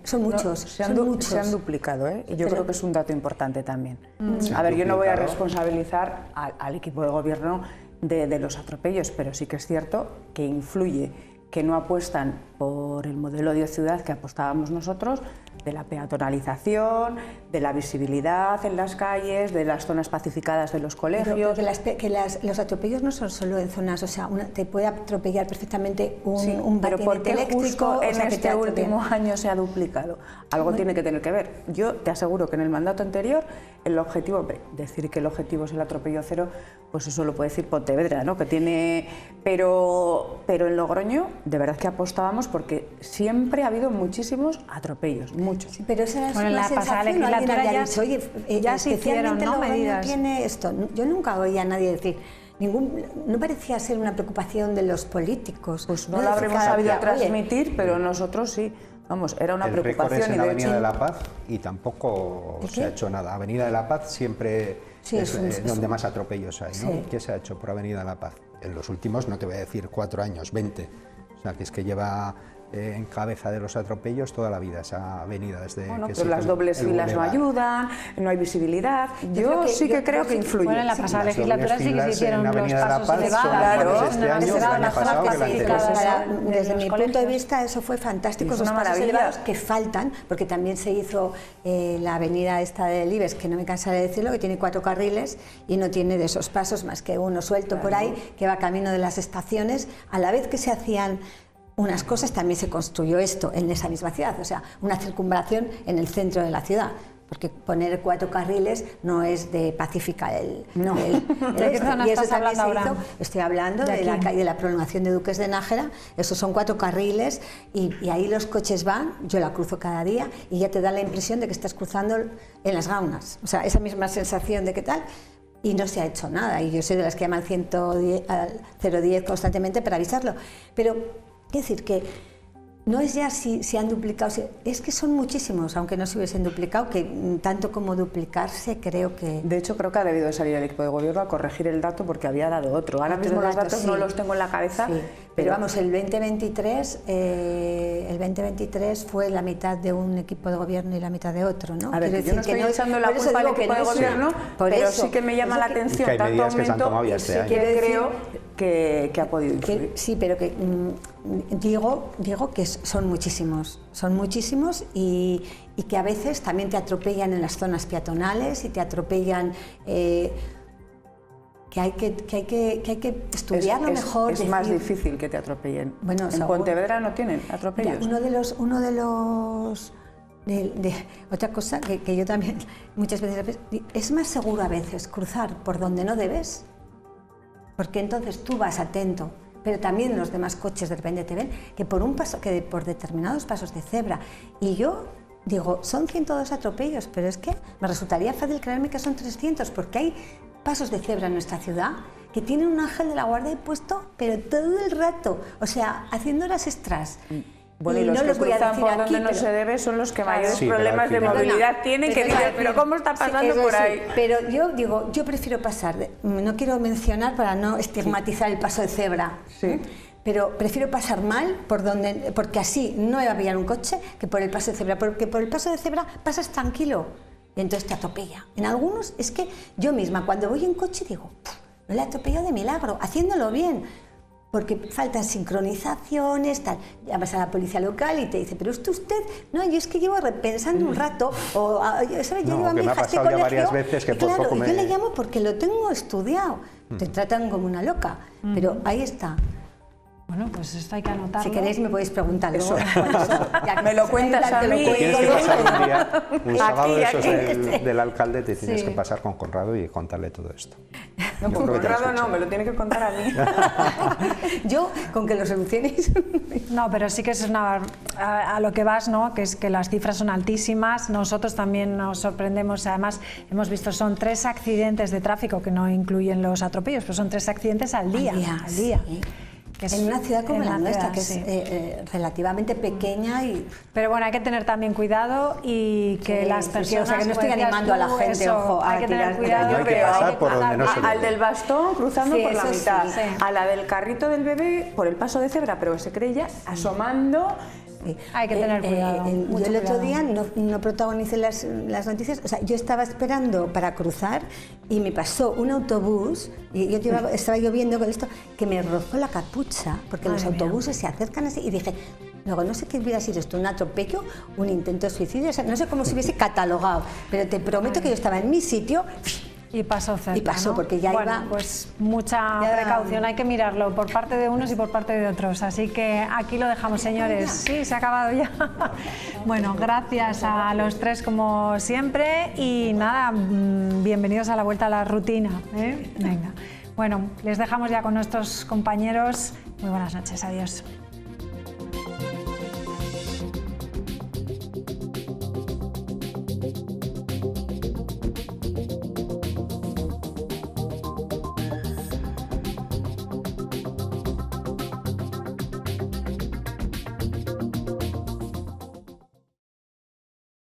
son muchos. Se han duplicado, ¿eh? Y yo creo que es un dato importante también. A ver, yo no voy a responsabilizar al equipo de gobierno de los atropellos, pero sí que es cierto que influye que no apuestan por el modelo de ciudad que apostábamos nosotros, de la peatonalización, de la visibilidad en las calles, de las zonas pacificadas de los colegios. Los atropellos no son solo en zonas, o sea, te puede atropellar perfectamente un pero ¿por qué eléctrico? justo en este te último año se ha duplicado? Algo tiene que tener que ver. Yo te aseguro que en el mandato anterior el objetivo, decir que el objetivo es el atropello cero, pues eso lo puede decir Pontevedra, ¿no? Que tiene, pero en Logroño de verdad que apostábamos porque siempre ha habido muchísimos atropellos, muchos. Sí, pero esa es Bueno, en una la pasada sensación, alguien legislatura había ya, dicho, oye, ya se hicieron, ¿no?, Logroño medidas. tiene esto. Yo nunca oía a nadie decir, no parecía ser una preocupación de los políticos. Pues no lo habremos sabido transmitir, pero nosotros sí. Vamos, era una preocupación. El récord es en y la de Avenida hecho, de la Paz y tampoco se ha hecho nada. Avenida de la Paz siempre es donde más atropellos hay, ¿no? Sí. ¿Qué se ha hecho por Avenida de la Paz? En los últimos, no te voy a decir 4 años, 20. O sea, que es que lleva en cabeza de los atropellos toda la vida esa avenida. Desde bueno, que pero las dobles filas no ayudan, no hay visibilidad. Yo sí que creo que influye. Bueno, en la pasada legislatura sí que se hicieron los pasos elevados. Este año, el año pasado, que la anterior. Desde mi punto de vista eso fue fantástico, esos pasos elevados que faltan, porque también se hizo la avenida esta del Ibex, que no me cansaré de decirlo, que tiene 4 carriles y no tiene de esos pasos más que uno suelto por ahí, que va camino de las estaciones. A la vez que se hacían unas cosas, también se construyó esto en esa misma ciudad, o sea, una circunvalación en el centro de la ciudad, porque poner 4 carriles no es de pacífica ¿De qué zona estás hablando ahora? Estoy hablando de la calle de la prolongación de Duques de Nájera. Esos son 4 carriles y ahí los coches van, yo la cruzo cada día y ya te da la impresión de que estás cruzando en las gaunas, o sea, esa misma sensación de qué tal. Y no se ha hecho nada, y yo soy de las que llaman al 010 constantemente para avisarlo, pero quiero decir que no es ya si han duplicado, es que son muchísimos, aunque no se hubiesen duplicado, que tanto como duplicarse creo que... De hecho, creo que ha debido salir el equipo de gobierno a corregir el dato porque había dado otro. Ahora mismo los datos sí, no los tengo en la cabeza. Sí. Pero vamos, el 2023 fue la mitad de un equipo de gobierno y la mitad de otro, ¿no? A ver, yo no estoy echando la culpa al equipo de gobierno, pero sí que me llama la atención tanto aumento y sí que creo que ha podido influir. Sí, pero que digo que son muchísimos y que a veces también te atropellan en las zonas peatonales y te atropellan... Que hay que estudiarlo mejor. Es más difícil que te atropellen. Bueno, en Pontevedra no tienen atropellos. Mira, otra cosa que yo también muchas veces es más seguro a veces cruzar por donde no debes, porque entonces tú vas atento, pero también los demás coches de repente te ven que por determinados pasos de cebra. Y yo digo, son 102 atropellos, pero es que me resultaría fácil creerme que son 300, porque hay pasos de cebra en nuestra ciudad que tienen un ángel de la guardia puesto, pero todo el rato, o sea, haciendo horas extras. Bueno, y los que cruzan por donde no se debe son los que mayores problemas de movilidad tienen, que dicen, pero ¿cómo está pasando por ahí? Pero yo digo, yo prefiero pasar, no quiero mencionar para no estigmatizar el paso de cebra, pero prefiero pasar mal porque así no voy a pillar un coche que por el paso de cebra, porque por el paso de cebra pasas tranquilo y entonces te atropella. En algunos es que yo misma cuando voy en coche digo, no le atropellado de milagro, haciéndolo bien, porque faltan sincronizaciones, tal. Llamas a la policía local y te dice, pero usted, no, yo es que llevo repensando un rato, o, ¿sabes? Yo llevo a mi hija a este colegio, varias veces que claro, yo le llamo porque lo tengo estudiado. Te tratan como una loca, pero ahí está. Bueno, pues esto hay que anotarlo. Si queréis me podéis preguntar luego. Me lo cuentas a mí. Tienes que pasar un día, un sábado de esos del alcalde, te tienes que pasar con Conrado y contarle todo esto. No, con Conrado no, me lo tiene que contar a mí. Yo, con que lo solucionéis. No, pero sí que es a lo que vas, ¿no? Que es que las cifras son altísimas. Nosotros también nos sorprendemos. Además, hemos visto, son 3 accidentes de tráfico, que no incluyen los atropellos, pero son 3 accidentes al día. Sí. En una ciudad como la nuestra, que es relativamente pequeña. Pero bueno, hay que tener también cuidado y que las personas... o sea, que no estoy animando a la gente, ojo, hay que tener cuidado. Hay que pasar por donde no se debe. Al del bastón, cruzando por la mitad. A la del carrito del bebé, por el paso de cebra, pero se cree ya asomando... Hay que tener cuidado. Yo el otro día no protagonicé las noticias, o sea, yo estaba esperando para cruzar y me pasó un autobús y yo estaba lloviendo con esto que me rozó la capucha porque los autobuses se acercan así y dije, Luego, no sé qué hubiera sido esto, un atropello, un intento de suicidio, o sea, no sé cómo se hubiese catalogado, pero te prometo que yo estaba en mi sitio. Y pasó cerca, Y pasó, ¿no? porque ya bueno, iba... pues mucha precaución, hay que mirarlo por parte de unos y por parte de otros. Así que aquí lo dejamos, señores. Sí, se ha acabado ya. Bueno, gracias a los tres como siempre y nada, bienvenidos a la vuelta a la rutina, ¿eh? Venga. Bueno, les dejamos ya con nuestros compañeros. Muy buenas noches, adiós.